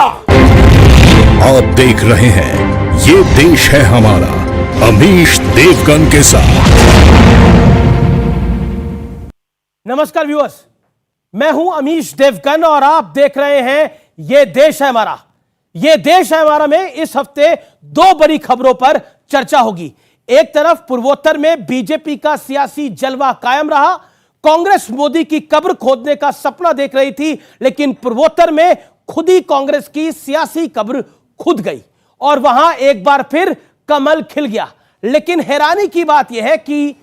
जाएगा। आप देख रहे हैं ये देश है हमारा, अमीश देवगन के साथ। नमस्कार व्यूअर्स, मैं हूं अमीश देवगन और आप देख रहे हैं ये देश है हमारा। ये देश है हमारा में इस हफ्ते दो बड़ी खबरों पर चर्चा होगी। एक तरफ पूर्वोत्तर में बीजेपी का सियासी जलवा कायम रहा। कांग्रेस मोदी की कब्र खोदने का सपना देख रही थी, लेकिन पूर्वोत्तर में खुद ही कांग्रेस की सियासी कब्र खुद गई और वहां एक बार फिर कमल खिल गया। लेकिन हैरानी की बात यह है कि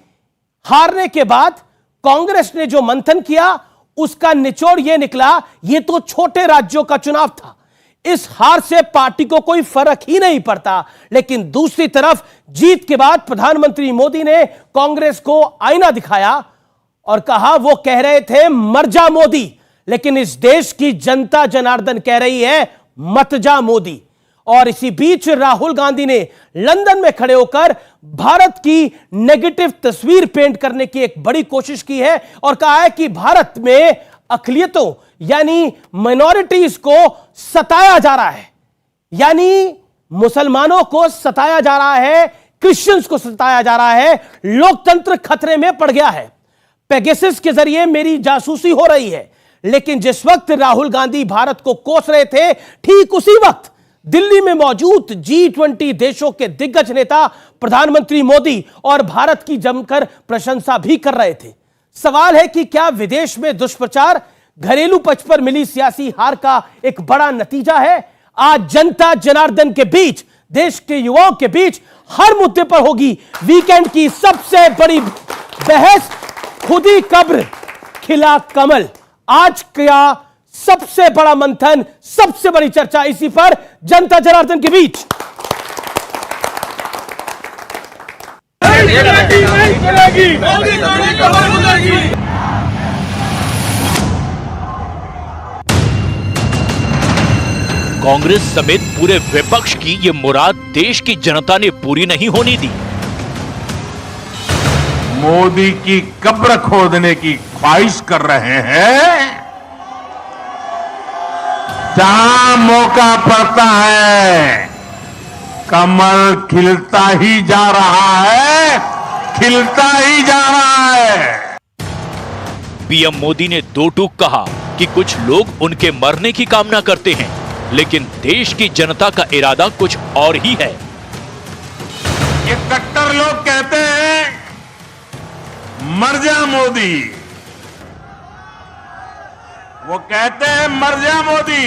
हारने के बाद कांग्रेस ने जो मंथन किया उसका निचोड़ यह निकला, यह तो छोटे राज्यों का चुनाव था, इस हार से पार्टी को कोई फर्क ही नहीं पड़ता। लेकिन दूसरी तरफ जीत के बाद प्रधानमंत्री मोदी ने कांग्रेस को आईना दिखाया और कहा, वो कह रहे थे मर जा मोदी, लेकिन इस देश की जनता जनार्दन कह रही है मत जा मोदी। और इसी बीच राहुल गांधी ने लंदन में खड़े होकर भारत की नेगेटिव तस्वीर पेंट करने की एक बड़ी कोशिश की है और कहा है कि भारत में अक़लियतों यानी माइनॉरिटीज को सताया जा रहा है, यानी मुसलमानों को सताया जा रहा है, क्रिश्चियंस को सताया जा रहा है, लोकतंत्र खतरे में पड़ गया है, पेगासस के जरिए मेरी जासूसी हो रही है। लेकिन जिस वक्त राहुल गांधी भारत को कोस रहे थे, ठीक उसी वक्त दिल्ली में मौजूद G20 देशों के दिग्गज नेता प्रधानमंत्री मोदी और भारत की जमकर प्रशंसा भी कर रहे थे। सवाल है कि क्या विदेश में दुष्प्रचार घरेलू पक्ष पर मिली सियासी हार का एक बड़ा नतीजा है? आज जनता जनार्दन के बीच, देश के युवाओं के बीच हर मुद्दे पर होगी वीकेंड की सबसे बड़ी बहस, खुद ही कब्र खिला कमल। आज क्या सबसे बड़ा मंथन, सबसे बड़ी चर्चा इसी पर जनता जनार्दन के बीच। कांग्रेस समेत पूरे विपक्ष की ये मुराद देश की जनता ने पूरी नहीं होने दी। मोदी की कब्र खोदने की ख्वाहिश कर रहे हैं। जहां मौका पड़ता है कमल खिलता ही जा रहा है, खिलता ही जा रहा है। पीएम मोदी ने दो टूक कहा कि कुछ लोग उनके मरने की कामना करते हैं, लेकिन देश की जनता का इरादा कुछ और ही है। ये कट्टर लोग कहते हैं मर जा मोदी, वो कहते हैं मर जा मोदी,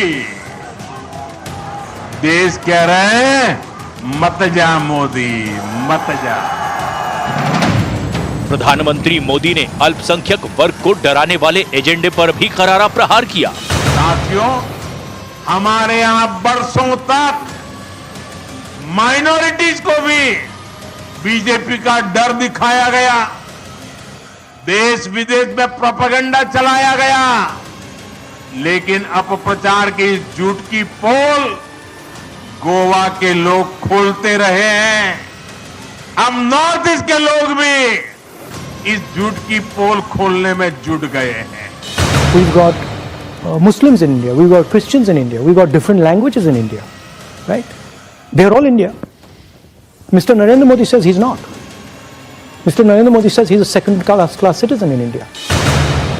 देश कह रहे हैं मत जा मोदी, मत जा। प्रधानमंत्री मोदी ने अल्पसंख्यक वर्ग को डराने वाले एजेंडे पर भी करारा प्रहार किया। साथियों, हमारे यहां बरसों तक माइनॉरिटीज को भी बीजेपी का डर दिखाया गया, देश विदेश में प्रोपेगेंडा चलाया गया, लेकिन अपप्रचार की इस झूठ की पोल गोवा के लोग खोलते रहे हैं। अब नॉर्थ ईस्ट के लोग भी इस झूठ की पोल खोलने में जुट गए हैं। We've got Muslims in India, we've got Christians in India, we've got different languages in India, right? They're all India. Mr. Narendra Modi says he's not. Mr. Narendra Modi says he's a second class citizen in India.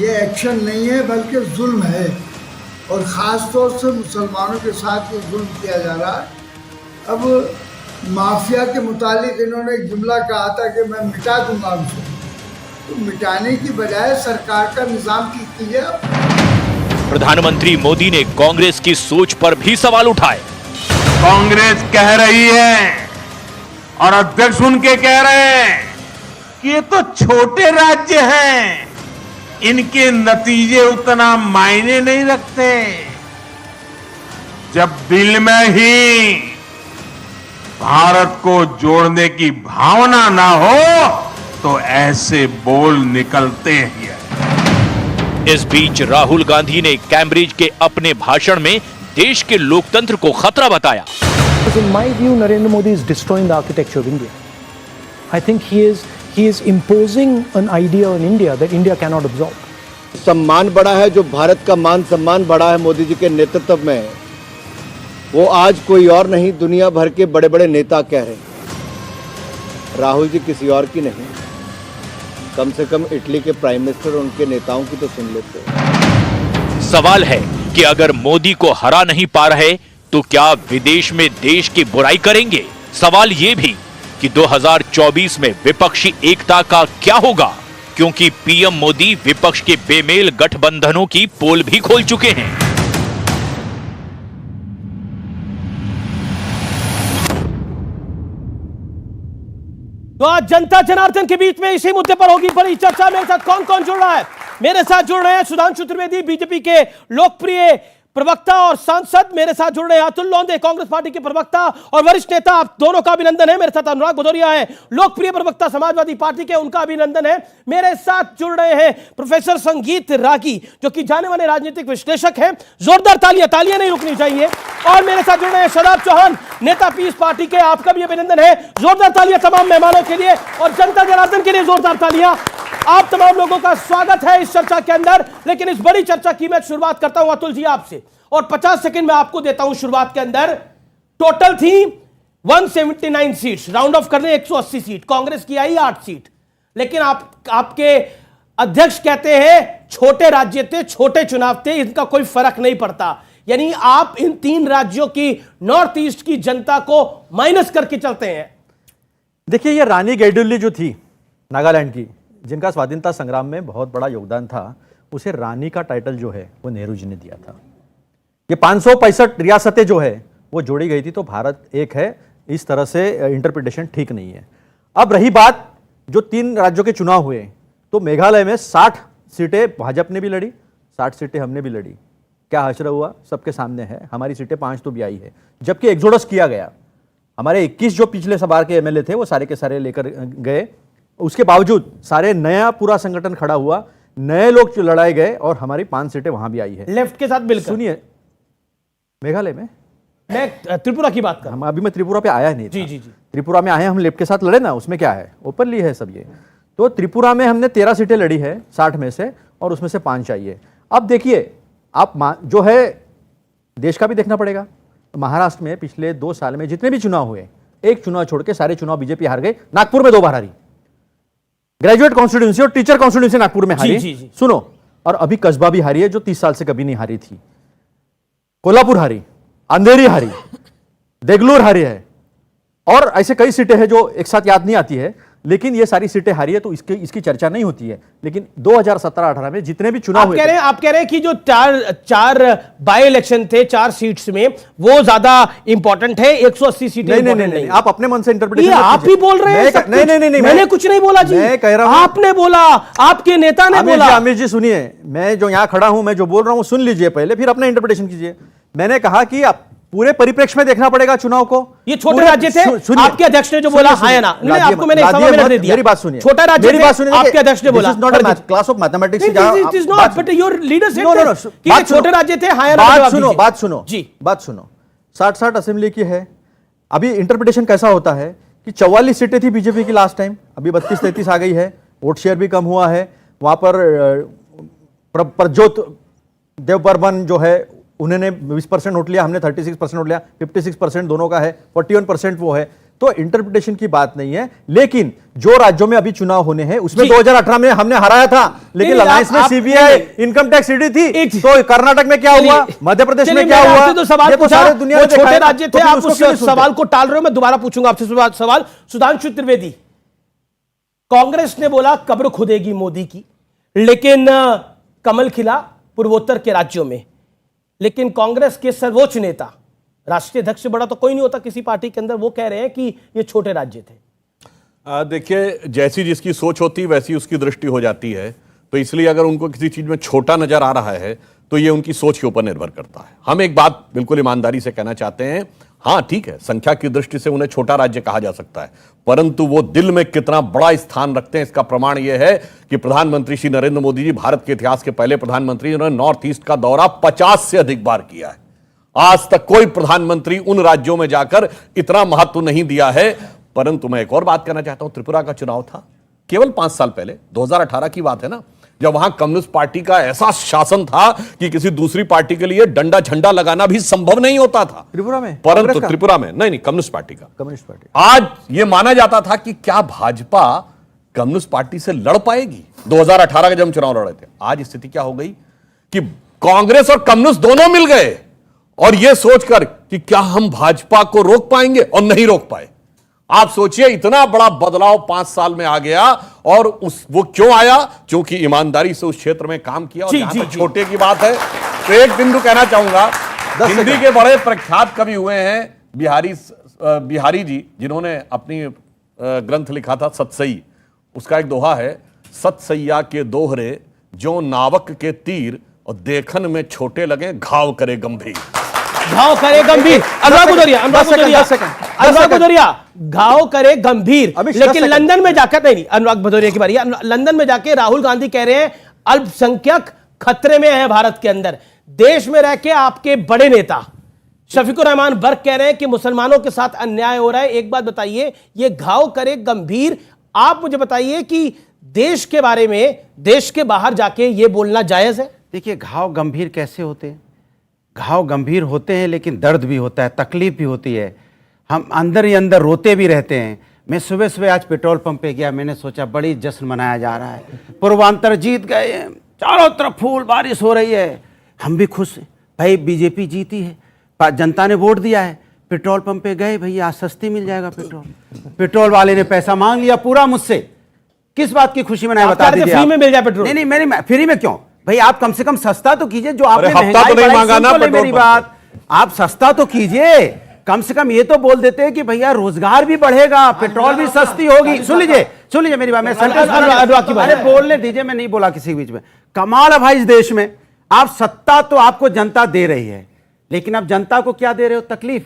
ये action नहीं है बल्कि जुल्म है और ख़ास तौर से मुसलमानों के साथ ये जुल्म किया जा रहा है। अब माफिया के मुतालिक इन्होंने एक जुमला कहा था कि मैं मिटा दूंगा उनको, तो मिटाने की बजाय सरकार का निज़ाम ठीक कीजिए। प्रधानमंत्री मोदी ने कांग्रेस की सोच पर भी सवाल उठाए। कांग्रेस कह रही है और अध्यक्ष उनके कह रहे हैं कि ये तो छोटे राज्य हैं, इनके नतीजे उतना मायने नहीं रखते। जब दिल में ही भारत को जोड़ने की भावना ना हो तो ऐसे बोल निकलते ही हैं। इस बीच राहुल गांधी ने कैम्ब्रिज के अपने भाषण में देश के लोकतंत्र को खतरा बताया। In my view, Narendra Modi is destroying the architecture of India. I think he is imposing an idea on India that India cannot absorb. सम्मान बढ़ा है, जो भारत का मान सम्मान बढ़ा है मोदी जी के नेतृत्व में, वो आज कोई और नहीं, दुनिया भर के बड़े बड़े नेता कह रहे हैं। राहुल जी किसी और की नहीं, कम से कम इटली के प्राइम मिनिस्टर उनके नेताओं की तो सुन लेते। सवाल है कि अगर मोदी को हरा नहीं पा रहे तो क्या विदेश में देश की बुराई करेंगे? सवाल यह भी कि 2024 में विपक्षी एकता का क्या होगा, क्योंकि पीएम मोदी विपक्ष के बेमेल गठबंधनों की पोल भी खोल चुके हैं। तो आज जनता जनार्दन के बीच में इसी मुद्दे पर होगी बड़ी चर्चा। मेरे साथ कौन कौन जुड़ रहा है? मेरे साथ जुड़ रहे हैं सुधांशु त्रिवेदी, बीजेपी के लोकप्रिय प्रवक्ता और सांसद। मेरे साथ जुड़ रहे हैं अतुल लोंदे, कांग्रेस पार्टी के प्रवक्ता और वरिष्ठ नेता। आप दोनों का अभिनंदन है। मेरे साथ अनुराग भदौरिया है, लोकप्रिय प्रवक्ता समाजवादी पार्टी के, उनका अभिनंदन है। मेरे साथ जुड़ रहे हैं प्रोफेसर संगीत रागी, जो कि जाने माने राजनीतिक विश्लेषक हैं। जोरदार तालियां, तालियां नहीं रुकनी चाहिए। और मेरे साथ जुड़ रहे हैं शादाब चौहान, नेता पीस पार्टी के, आपका भी अभिनंदन है। जोरदार तालियां तमाम मेहमानों के लिए और जनता जनार्दन के लिए जोरदार तालियां। आप तमाम लोगों का स्वागत है इस चर्चा के अंदर। लेकिन इस बड़ी चर्चा की मैं शुरुआत करता हूं अतुल जी आपसे, और 50 सेकंड में आपको देता हूं शुरुआत के अंदर। टोटल थी 179 सीट्स, राउंड ऑफ करने 180 सीट, कांग्रेस की आई 8 सीट। लेकिन आपके अध्यक्ष कहते हैं छोटे राज्य थे, छोटे चुनाव थे, इनका कोई फर्क नहीं पड़ता। यानी आप इन 3 राज्यों की नॉर्थ ईस्ट की जनता को माइनस करके चलते हैं। देखिए, ये रानी गैडुल्ली जो थी नागालैंड की, जिनका स्वाधीनता संग्राम में बहुत बड़ा योगदान था, उसे रानी का टाइटल जो है वो नेहरू जी ने दिया था। ये 565 रियासतें जो है वो जोड़ी गई थी, तो भारत एक है, इस तरह से इंटरप्रिटेशन ठीक नहीं है। अब रही बात जो 3 राज्यों के चुनाव हुए, तो मेघालय में 60 सीटें भाजपा ने भी लड़ी, 60 सीटें हमने भी लड़ी। क्या हश्र हुआ सबके सामने है, हमारी सीटें 5 तो भी आई है। जबकि एक्सोडस किया गया, हमारे 21 जो पिछले बार के एमएलए थे वो सारे के सारे लेकर गए। उसके बावजूद सारे नया पूरा संगठन खड़ा हुआ, नए लोग लड़ाए गए और हमारी 5 सीटें वहां भी आई है लेफ्ट के साथ मिलकर। सुनिए, मेघालय में मैं त्रिपुरा की बात कर रहा हूं। अभी मैं त्रिपुरा पे आया नहीं था। जी। त्रिपुरा में आए, हम लेफ्ट के साथ लड़े ना, उसमें क्या है, ओपनली है सब ये। तो त्रिपुरा में हमने 13 सीटें लड़ी है 60 में से, और उसमें से 5 आई है। अब देखिए, आप जो है देश का भी देखना पड़ेगा। महाराष्ट्र में पिछले 2 साल में जितने भी चुनाव हुए, एक चुनाव छोड़ के सारे चुनाव बीजेपी हार गई। नागपुर में 2 बार हारी, ग्रेजुएट कॉन्स्टिट्यूंसी और टीचर कॉन्स्टिट्यूंसी नागपुर में हारी। जी। सुनो, और अभी कस्बा भी हारी है, जो 30 साल से कभी नहीं हारी थी। कोल्हापुर हारी, अंधेरी हारी, देगलूर हारी है, और ऐसे कई सीटें हैं जो एक साथ याद नहीं आती है, लेकिन ये सारी सीटें हारी है, तो इसकी चर्चा नहीं होती है। लेकिन 2017-18 में जितने भी चुनाव हुए, आप कह रहे हैं कि जो चार बाई इलेक्शन थे 4 सीट्स में, वो ज्यादा इंपॉर्टेंट है, 180 सीटें नहीं, आप अपने मन से इंटरप्रिटेशन आप ही बोल रहे हैं। नहीं, मैंने कुछ नहीं बोला जी, मैं कह रहा हूं, आपने बोला, आपके नेता ने बोला। अमित जी सुनिए, मैं जो यहां खड़ा हूं, मैं जो बोल रहा हूं सुन लीजिए पहले, फिर अपना इंटरप्रिटेशन कीजिए। मैंने कहा कि आप पूरे परिप्रेक्ष्य में देखना पड़ेगा चुनाव को। ये छोटे राज्य थे, आपके अध्यक्ष ने जो बोला, हाँ या ना? आपको मैंने सवा मिनट दे दिया। मेरी बात सुनिए, छोटा राज्य, मेरी बात सुनिए, आपके अध्यक्ष ने बोला। क्लास ऑफ मैथमेटिक्स, छोटे राज्य थे, हाँ या ना? बात सुनो जी, बात सुनो। 60 असेंबली की है। अभी इंटरप्रिटेशन कैसा होता है कि 44 सीटें थी बीजेपी की लास्ट टाइम, अभी 32-33 आ गई है। वोट शेयर भी कम हुआ है। वहां पर प्रज्योत देवबर्मन जो है, उन्होंने 20% वोट लिया, हमने 36% वोट लिया, 56% दोनों का है, 41% वो है। तो इंटरप्रिटेशन की बात नहीं है। लेकिन जो राज्यों में अभी चुनाव होने हैं, उसमें 2018 में हमने हराया था, लेकिन अलायंस में सीबीआई इनकम टैक्स ईडी थी। तो कर्नाटक में क्या हुआ, मध्य प्रदेश में क्या हुआ, तो सवाल पूछा, वो छोटे राज्य थे, आप उस सवाल को टाल रहे हो। मैं दोबारा पूछूंगा आपसे सवाल। सुधांशु त्रिवेदी, कांग्रेस ने बोला कब्र खुदेगी मोदी की, लेकिन कमल खिला पूर्वोत्तर के राज्यों में। लेकिन कांग्रेस के सर्वोच्च नेता, राष्ट्रीय अध्यक्ष से बड़ा तो कोई नहीं होता किसी पार्टी के अंदर, वो कह रहे हैं कि ये छोटे राज्य थे। देखिए, जैसी जिसकी सोच होती वैसी उसकी दृष्टि हो जाती है। तो इसलिए अगर उनको किसी चीज में छोटा नजर आ रहा है तो ये उनकी सोच के ऊपर निर्भर करता है। हम एक बात बिल्कुल ईमानदारी से कहना चाहते हैं, हाँ ठीक है, संख्या की दृष्टि से उन्हें छोटा राज्य कहा जा सकता है, परंतु वो दिल में कितना बड़ा स्थान रखते हैं इसका प्रमाण यह है कि प्रधानमंत्री श्री नरेंद्र मोदी जी भारत के इतिहास के पहले प्रधानमंत्री, उन्होंने नॉर्थ ईस्ट का दौरा 50 से अधिक बार किया है। आज तक कोई प्रधानमंत्री उन राज्यों में जाकर इतना महत्व नहीं दिया है। परंतु मैं एक और बात कहना चाहता हूं, त्रिपुरा का चुनाव था केवल 5 साल पहले, 2018 की बात है ना, जब वहां कम्युनिस्ट पार्टी का ऐसा शासन था कि किसी दूसरी पार्टी के लिए डंडा झंडा लगाना भी संभव नहीं होता था। त्रिपुरा में, परंतु त्रिपुरा में नहीं, कम्युनिस्ट पार्टी का, कम्युनिस्ट पार्टी। आज यह माना जाता था कि क्या भाजपा कम्युनिस्ट पार्टी से लड़ पाएगी। 2018 का जब हम चुनाव लड़े थे, आज स्थिति क्या हो गई कि कांग्रेस और कम्युनिस्ट दोनों मिल गए और यह सोचकर कि क्या हम भाजपा को रोक पाएंगे, और नहीं रोक पाए। आप सोचिए, इतना बड़ा बदलाव 5 साल में आ गया, और वो क्यों आया? क्योंकि ईमानदारी से उस क्षेत्र में काम किया। और जहां तक छोटे की बात है तो एक बिंदु कहना चाहूंगा, हिंदी के बड़े प्रख्यात कवि हुए हैं बिहारी जी, जिन्होंने अपनी ग्रंथ लिखा था सतसई। उसका एक दोहा है, सतसैया के दोहरे जो नावक के तीर, और देखन में छोटे लगे घाव करे गंभीर। घाव करे गंभीर। अनुराग भदौरिया, घाव करे गंभीर। लेकिन लंदन में जाकर नहीं, अनुराग भदौरिया की बारी है। लंदन में जाके राहुल गांधी कह रहे हैं अल्पसंख्यक खतरे में है भारत के अंदर। देश में रह के आपके बड़े नेता शफीकुर रहमान बर्क कह रहे हैं कि मुसलमानों के साथ अन्याय हो रहा है। एक बात बताइए, ये घाव करे गंभीर, आप मुझे बताइए कि देश के बारे में देश के बाहर जाके ये बोलना जायज है? देखिए, घाव गंभीर कैसे होते हैं? घाव गंभीर होते हैं, लेकिन दर्द भी होता है, तकलीफ भी होती है, हम अंदर ही अंदर रोते भी रहते हैं। मैं सुबह सुबह आज पेट्रोल पंप पे गया, मैंने सोचा बड़ी जश्न मनाया जा रहा है, पूर्वांचल जीत गए हैं, चारों तरफ फूल बारिश हो रही है, हम भी खुश हैं, भाई बीजेपी जीती है, जनता ने वोट दिया है। पेट्रोल पंप पे गए, भैया आज सस्ती मिल जाएगा पेट्रोल। पेट्रोल वाले ने पैसा मांग लिया पूरा मुझसे। किस बात की खुशी मनाए बता दीजिए। फ्री में मिल जाए पेट्रोल? नहीं, मेरी फ्री में क्यों भाई, आप कम से कम सस्ता तो कीजिए। जो आपने हफ्ता तो नहीं मांगा ना मेरी बात, आप सस्ता तो कीजिए। कम से कम ये तो बोल देते हैं कि भैया रोजगार भी बढ़ेगा, पेट्रोल भी सस्ती होगी। सुन लीजिए मेरी बात, मैं बोलने दीजिए, मैं नहीं बोला किसी के बीच में। कमाल है भाई इस देश में, आप सत्ता तो आपको जनता दे रही है, लेकिन आप जनता को क्या दे रहे हो? तकलीफ।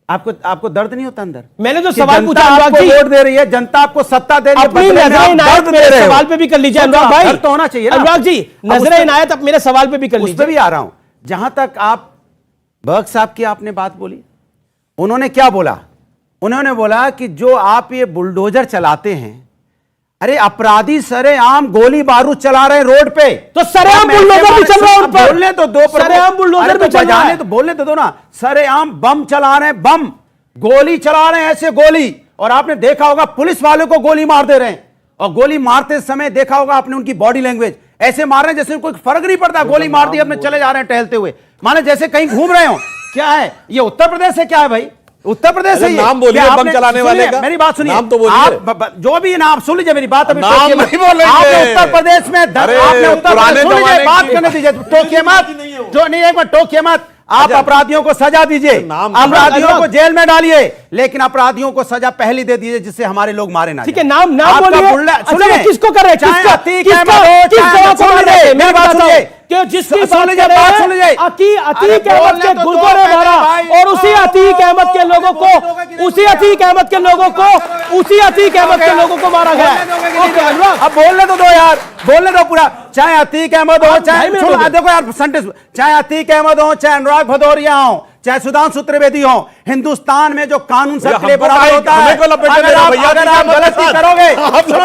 आपको दर्द नहीं होता अंदर? मैंने जो सवाल पूछा, आपको वोट दे रही है जनता, आपको सत्ता दे रही है, अपनी नजर इनायत मेरे सवाल पे भी कर लीजिए अनुराग भाई। तो होना चाहिए अनुराग जी, नजर इनायत अब मेरे सवाल पे भी कर लीजिए। उस पे भी आ रहा हूं। जहां तक आप बर्क साहब की आपने बात बोली, उन्होंने क्या बोला? उन्होंने बोला कि जो आप ये बुलडोजर चलाते हैं, अरे अपराधी सरेआम गोली बारूद चला रहे हैं रोड पे, तो सरेआम बुलडोजर भी चल रहा है उन पर। बोलने तो दो, सरेआम बुलडोजर भी चल रहा है, तो बोलने तो दो ना। सरेआम बम चला रहे हैं, बम गोली चला रहे हैं, ऐसे गोली। और आपने देखा होगा पुलिस वालों को गोली मार दे रहे हैं, और गोली मारते समय देखा होगा आपने उनकी बॉडी लैंग्वेज, ऐसे मार रहे हैं जैसे कोई फर्क नहीं पड़ता। गोली मार दी, अपने चले जा रहे हैं टहलते हुए, माने जैसे कहीं घूम रहे हो। क्या है ये? उत्तर प्रदेश है क्या है भाई? उत्तर प्रदेश है। नाम बोलिए बम चलाने वाले का। मेरी बात सुनिए, नाम तो बोलिए। आप जो भी नाम सुन लीजिए मेरी बात। नाम नहीं बोलेंगे। आपने उत्तर प्रदेश में आपने उत्तर प्रदेश सुन लीजिए, बात करने दीजिए, टोकिए मत। जो नहीं, एक बार टोकिए मत। आप अपराधियों को सजा दीजिए, अपराधियों को जेल में डालिए, लेकिन अपराधियों को सजा पहले दे दीजिए जिससे हमारे लोग मारे ना। ठीक है, नाम बोलिए। सुनिए, किसको कर रहे हैं? मेरी बात सुनिए, जिसकी बात सुन लीजिए, अतीक अहमद के गुर्गों ने मारा, और उसी अतीक अहमद के लोगों को, उसी अतीक अहमद के लोगों को मारा गया। अब बोलने तो दो यार, बोलने दो पूरा। चाहे अतीक अहमद हो, चाहे देखो यार सेंटेंस, चाहे अतीक अहमद हो, चाहे अनुराग भदौरिया हो, चाहे सुधांशु त्रिवेदी हो, हिंदुस्तान में जो कानून सबके बराबर होता है, अगर आप गलती करोगे,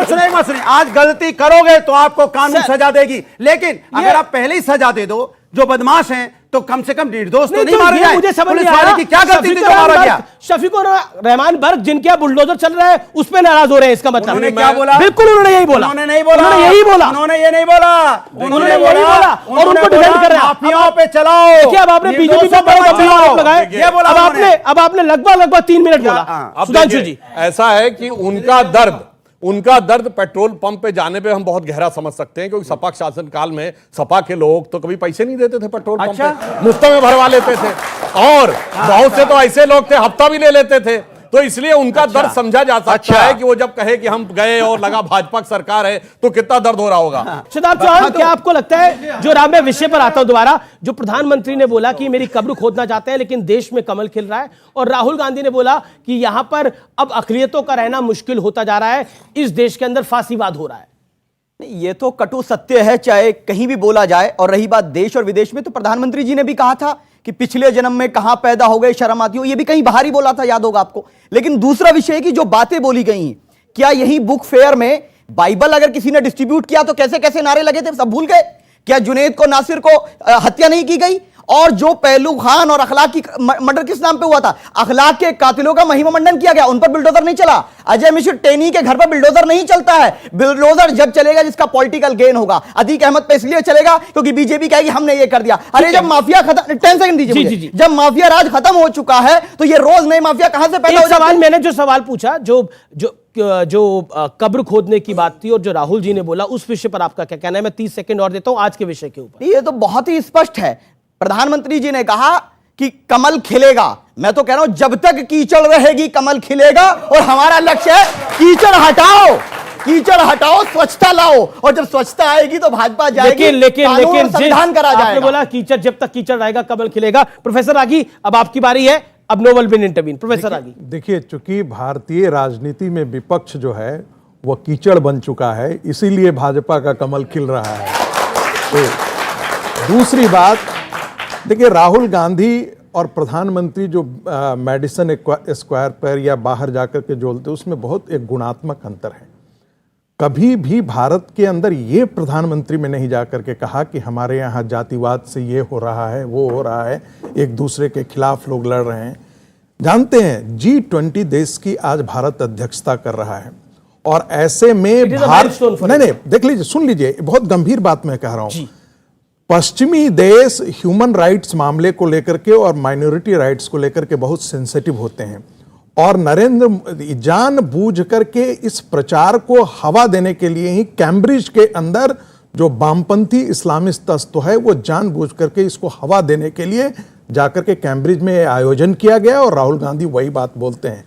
सुनिए, आज गलती करोगे तो आपको कानून सजा देगी। लेकिन अगर आप पहले ही सजा दे दो जो बदमाश हैं, तो कम से कम निर्दोष तो नहीं मारा जाए। मुझे समझ नहीं आ रहा की क्या गलती थी जो मारा गया? शफीकुर रहमान बर्क जिनके यहाँ बुलडोजर चल रहा है उस पे नाराज हो रहे हैं, इसका मतलब उन्होंने क्या बोला? बिल्कुल उन्होंने यही बोला। उन्होंने नहीं बोला, उन्होंने यही बोला, उन्होंने ये नहीं बोला, उन्होंने यही बोला, और उनको डिफेंड कर रहे हैं। माफियाओं पे चलाओ। देखिए, अब आपने बीजेपी पर बड़े गंभीर आरोप लगाए, ये बोला अब आपने लगभग 3 मिनट बोला। सुधांशु जी, ऐसा है कि उनका दर्द पेट्रोल पंप पे जाने पे हम बहुत गहरा समझ सकते हैं, क्योंकि सपा शासन काल में सपा के लोग तो कभी पैसे नहीं देते थे पेट्रोल पंप पे, मुफ्त में भरवा लेते थे, और बहुत से तो ऐसे लोग थे हफ्ता भी ले लेते थे। तो इसलिए उनका दर्द समझा जा सकता है कि वो जब कहे कि हम गए और लगा भाजपा की सरकार है तो कितना दर्द हो रहा होगा। शदाब चौहान, क्या आपको लगता है, जो मैं विषय पर आता हूं दोबारा, जो प्रधानमंत्री ने बोला कि मेरी कब्र खोदना चाहते हैं लेकिन देश में कमल खिल रहा है, और राहुल गांधी ने बोला कि यहां पर अब अक़लियतों का रहना मुश्किल होता जा रहा है, इस देश के अंदर फांसीवाद हो रहा है? नहीं, ये तो कटु सत्य है, चाहे कहीं भी बोला जाए। और रही बात देश और विदेश में, तो प्रधानमंत्री जी ने भी कहा था कि पिछले जन्म में कहां पैदा हो गए, शर्म आती हो, ये भी कहीं बाहर ही बोला था, याद होगा आपको। लेकिन दूसरा विषय है कि जो बातें बोली गई, क्या यही बुक फेयर में बाइबल अगर किसी ने डिस्ट्रीब्यूट किया तो कैसे कैसे नारे लगे थे, सब भूल गए? क्या जुनैद को, नासिर को हत्या नहीं की गई? और जो पहलू खान और अखलाक की मर्डर किस नाम पे हुआ था? अखलाक के कातिलों का महिमा मंडन किया गया, उन पर बिल्डोजर नहीं चला। अजय मिश्र टेनी के घर पर बिल्डोजर नहीं चलता है। बिल्डोजर जब चलेगा जिसका पॉलिटिकल गेन होगा। अतीक अहमद पे इसलिए चलेगा क्योंकि बीजेपी कहेगी हमने ये कर दिया। अरे जब माफिया खत्म, 10 सेकंड दीजिए मुझे। जब माफिया राज खत्म हो चुका है तो ये रोज नए माफिया कहां से पैदा हो जाते हैं? मैंने जो सवाल पूछा, जो कब्र खोदने की बात थी और जो राहुल जी ने बोला, उस विषय पर आपका क्या कहना है? मैं 30 सेकंड और देता हूं आज के विषय के ऊपर। ये तो बहुत ही स्पष्ट है। प्रधानमंत्री जी ने कहा कि कमल खिलेगा। मैं तो कह रहा हूं जब तक कीचड़ रहेगी कमल खिलेगा, और हमारा लक्ष्य है कीचड़ हटाओ, कीचड़ हटाओ, स्वच्छता लाओ, और जब स्वच्छता आएगी तो भाजपा जाएगी, लेकिन संविधान करा जाएगा। आपने बोला कीचड़, जब तक कीचड़ रहेगा कमल खिलेगा। प्रोफेसर रागी, अब आपकी बारी है। अब no will be intervene. Professor Ragi, देखिए, चूंकि भारतीय राजनीति में विपक्ष जो है वह कीचड़ बन चुका है, इसीलिए भाजपा का कमल खिल रहा है। तो दूसरी बात, देखिए, राहुल गांधी और प्रधानमंत्री जो मेडिसन स्क्वायर पर या बाहर जाकर के जोलते, उसमें बहुत एक गुणात्मक अंतर है। कभी भी भारत के अंदर ये प्रधानमंत्री में नहीं जाकर के कहा कि हमारे यहाँ जातिवाद से ये हो रहा है, वो हो रहा है, एक दूसरे के खिलाफ लोग लड़ रहे हैं। जानते हैं, G20 देश की आज भारत अध्यक्षता कर रहा है, और ऐसे में भारत, नहीं, देख लीजिए, सुन लीजिए, बहुत गंभीर बात मैं कह रहा हूं। पश्चिमी देश ह्यूमन राइट्स मामले को लेकर के और माइनॉरिटी राइट्स को लेकर के बहुत सेंसिटिव होते हैं, और नरेंद्र मोदी जानबूझ करके इस प्रचार को हवा देने के लिए ही कैम्ब्रिज के अंदर जो वामपंथी इस्लामिस्ट तत्व है, वो जानबूझ करके इसको हवा देने के लिए जाकर के कैम्ब्रिज में आयोजन किया गया, और राहुल गांधी वही बात बोलते हैं।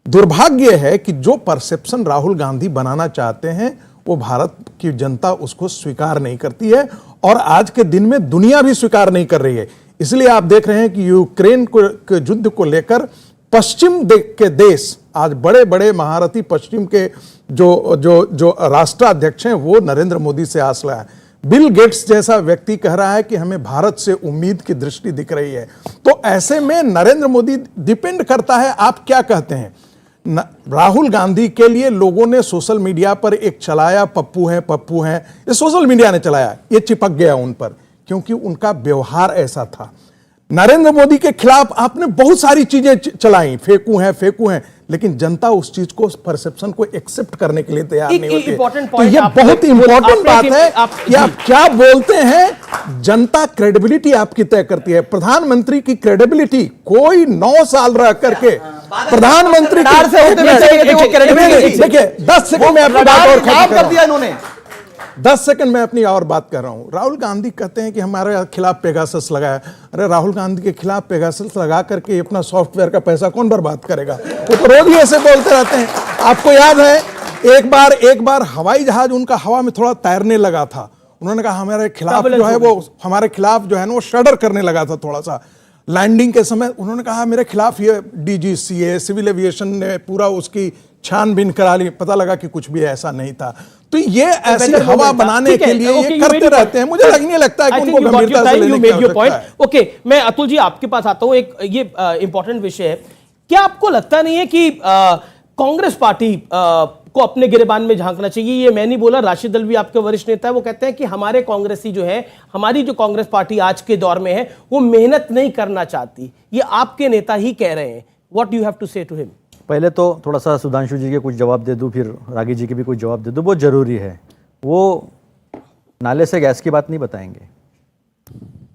दुर्भाग्य है कि जो परसेप्शन राहुल गांधी बनाना चाहते हैं वो भारत की जनता उसको स्वीकार नहीं करती है, और आज के दिन में दुनिया भी स्वीकार नहीं कर रही है। इसलिए आप देख रहे हैं कि यूक्रेन के युद्ध को लेकर पश्चिम के देश, आज बड़े बड़े महारथी पश्चिम के जो राष्ट्राध्यक्ष हैं, वो नरेंद्र मोदी से आस लगाए। बिल गेट्स जैसा व्यक्ति कह रहा है कि हमें भारत से उम्मीद की दृष्टि दिख रही है। तो ऐसे में नरेंद्र मोदी, डिपेंड करता है आप क्या कहते हैं। राहुल गांधी के लिए लोगों ने सोशल मीडिया पर एक चलाया, पप्पू हैं, ये सोशल मीडिया ने चलाया, ये चिपक गया उन पर, क्योंकि उनका व्यवहार ऐसा था। नरेंद्र मोदी के खिलाफ आपने बहुत सारी चीजें चलाई, फेंकू हैं, लेकिन जनता उस चीज को, परसेप्शन को एक्सेप्ट करने के लिए तैयार नहीं होती। तो ये बहुत इंपॉर्टेंट बात है कि आप क्या बोलते हैं। जनता क्रेडिबिलिटी आपकी तय करती है। प्रधानमंत्री की क्रेडिबिलिटी, कोई 9 साल रह करके प्रधानमंत्री देखिए, 10 सेकंड में अपनी बात और खत्म कर दिया इन्होंने। 10 सेकंड में अपनी और बात कर रहा हूं। राहुल गांधी कहते हैं कि हमारे खिलाफ पेगासस लगाया। अरे राहुल गांधी के खिलाफ पेगासस लगा करके अपना सॉफ्टवेयर का पैसा कौन बर्बाद करेगा? वो तो रोज ही ऐसे बोलते रहते हैं। आपको याद है, एक बार हवाई जहाज उनका हवा में थोड़ा तैरने लगा था, उन्होंने कहा हमारे खिलाफ जो है ना वो शडर करने लगा था थोड़ा सा लैंडिंग के समय। उन्होंने कहा मेरे खिलाफ ये DGCA सिविल एविएशन ने पूरा उसकी छानबीन करा ली, पता लगा कि कुछ भी ऐसा नहीं था। तो ये ऐसी हवा बनाने के लिए ये करते रहते हैं। मुझे नहीं लगता है कि उनको गंभीरता से लेने की आवश्यकता है। ओके, मैं अतुल जी आपके पास आता हूं। एक ये इंपॉर्टेंट विषय है। क्या आपको लगता नहीं है कि कांग्रेस पार्टी को अपने गिरेबान में झांकना चाहिए? ये मैं नहीं बोला, राशिद अल्वी आपके वरिष्ठ नेता है, वो कहते हैं कि हमारे कांग्रेसी जो है, हमारी जो कांग्रेस पार्टी आज के दौर में है, वो मेहनत नहीं करना चाहती। ये आपके नेता ही कह रहे हैं। व्हाट यू हैव टू से टू हिम? पहले तो थोड़ा सा सुधांशु जी के कुछ जवाब दे दूं, फिर रागी जी के भी कुछ जवाब दे दूं। वो जरूरी है। वो नाले से गैस की बात नहीं बताएंगे।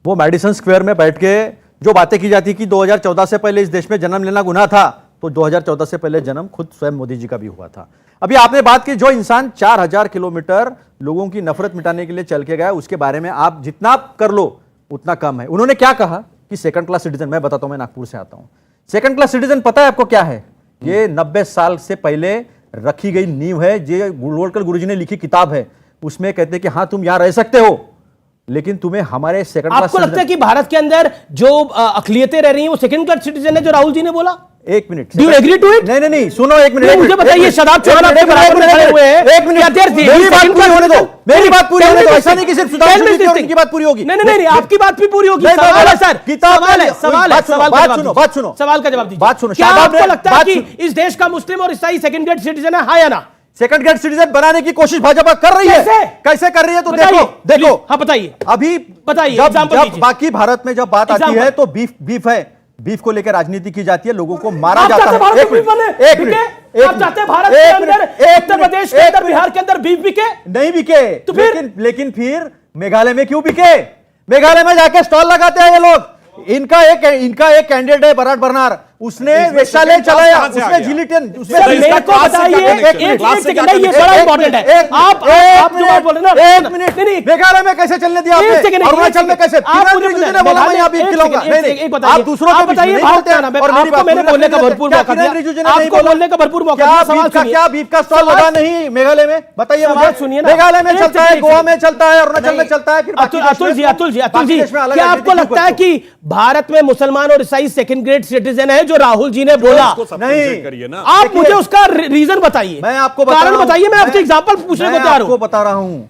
वो मेडिसन स्क्वायर में बैठ के जो बातें की जाती कि 2014 से पहले इस देश में जन्म लेना गुनाह था, तो 2014 से पहले जन्म खुद स्वयं मोदी जी का भी हुआ था। अभी आपने बात की, जो इंसान 4000 किलोमीटर लोगों की नफरत मिटाने के लिए चल के गया, उसके बारे में आप जितना कर लो उतना कम है। उन्होंने क्या कहा कि सेकंड क्लास सिटीजन, मैं बताता हूं, मैं नागपुर से आता हूं। सेकंड क्लास सिटीजन पता है आपको क्या है? ये 90 साल से पहले रखी गई नींव है। ये गोलवलकर गुरुजी ने लिखी किताब है, उसमें कहते हैं कि हाँ तुम यहां रह सकते हो, लेकिन तुम्हें हमारे सेकंड क्लास। आपको लगता है कि भारत के अंदर जो अकलियतें रह रही हैं वो सेकंड क्लास सिटीजन है, जो राहुल जी ने बोला? एक minute, do you agree to it? नहीं, सुनो एक मिनट, मुझे बताइए, शराब छोड़ना आपके बराबर में खड़े हुए हैं। एक मिनट, मेरी बात पूरी होने दो, मेरी बात पूरी होने दो। ऐसा नहीं कि सिर्फ सुधांशु जी की बात पूरी होगी। नहीं, आपकी बात भी पूरी होगी। सवाल है सर, बात सुनो, सवाल का जवाब दीजिए। बात सुनो, क्या आपको लगता है कि इस देश का मुस्लिम और ईसाई सेकंड ग्रेड सिटीजन है, हाँ या ना? सेकंड ग्रेड सिटीजन बनाने की कोशिश भाजपा कर रही है। कैसे कर रही है तो देखो हाँ बताइए, अभी बताइए, जब बाकी भारत में जब बात आती है तो बीफ है, बीफ को लेकर राजनीति की जाती है, लोगों को मारा जाता है। एक मिनट, आप चाहते हैं भारत के अंदर, उत्तर प्रदेश के अंदर, बिहार के अंदर बीफ बिके? नहीं बिके तो लेकिन फिर मेघालय में क्यों बिके? मेघालय में जाके स्टॉल लगाते हैं ये लोग। इनका एक कैंडिडेट है बराट बर्नार, उसने वेश्यालय चलाया, उसने जिलिटियन, मेरे को बताइए, एक सेकंड, ये बड़ा इंपॉर्टेंट है। आप जो बात बोल रहे हैं ना, एक मिनट, मेघालय में कैसे चलने दिया आपने? अरुणाचल में कैसे? ने बोला मैं यहाँ बीफ खिलाऊंगा। नहीं, आप दूसरों को बताइए, आपको मैंने बोलने का भरपूर मौका दिया, आपको बोलने का भरपूर मौका दिया। सवाल सुनिए, क्या बीफ का स्टॉल लगा नहीं मेघालय में? बताइए मुझे। सुनिए ना, मेघालय में चलता है, गोवा में चलता है, अरुणाचल में चलता है। अतुल जी, क्या आपको लगता है कि भारत में मुसलमान और ईसाई सेकंड ग्रेड सिटीजन है, जो राहुल जी ने बोला? नहीं, आप मुझे उसका रीजन बताइए, मैं आपको कारण बताइए, मैं आपसे एग्जांपल पूछने को तैयार हूं। आपको बता रहा हूं,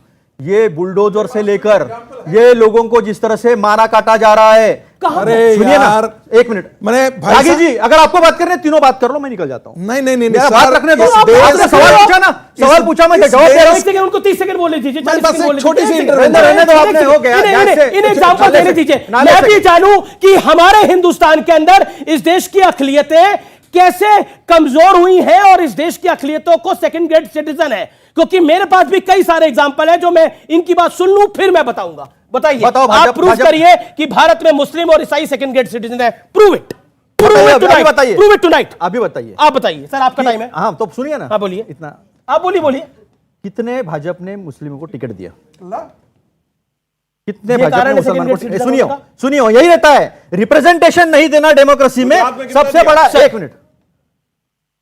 ये बुलडोजर से लेकर ये लोगों को जिस तरह से मारा काटा जा रहा है। अरे सुनिए यार, ना, एक मिनट, मैंने रागी जी अगर आपको बात करने तीनों बात कर लो, मैं निकल जाता हूं। नहीं बात रखने दो। आपने सवाल पूछा ना, सवाल पूछा, मैं जवाब दे रहा हूं। उनको 30 सेकंड बोलने दीजिए, छोटी सी रहने दो, आपने हो गया, इन एग्जांपल देने दीजिए। मैं भी जानूं कि हमारे हिंदुस्तान के अंदर इस देश की अक़लियतें कैसे कमजोर हुई हैं और इस देश की अक़लियतों को सेकंड ग्रेड सिटीजन है, क्योंकि मेरे पास भी कई सारे एग्जांपल हैं जो मैं इनकी बात सुन लूं फिर मैं बताऊंगा। बताइए, आप प्रूव करिए कि भारत में मुस्लिम और ईसाई सेकंड ग्रेड सिटीजन है। Prove it tonight. अभी बताइए, आप बताइए सर, आपका टाइम है। हाँ तो सुनिए ना, हाँ बोलिए, इतना आप बोलिए। कितने भाजपा ने मुस्लिमों को टिकट दिया? कितने भाजपा ने मुसलमान को? सुनिए, यही रहता है, रिप्रेजेंटेशन नहीं देना डेमोक्रेसी में सबसे बड़ा। एक मिनट,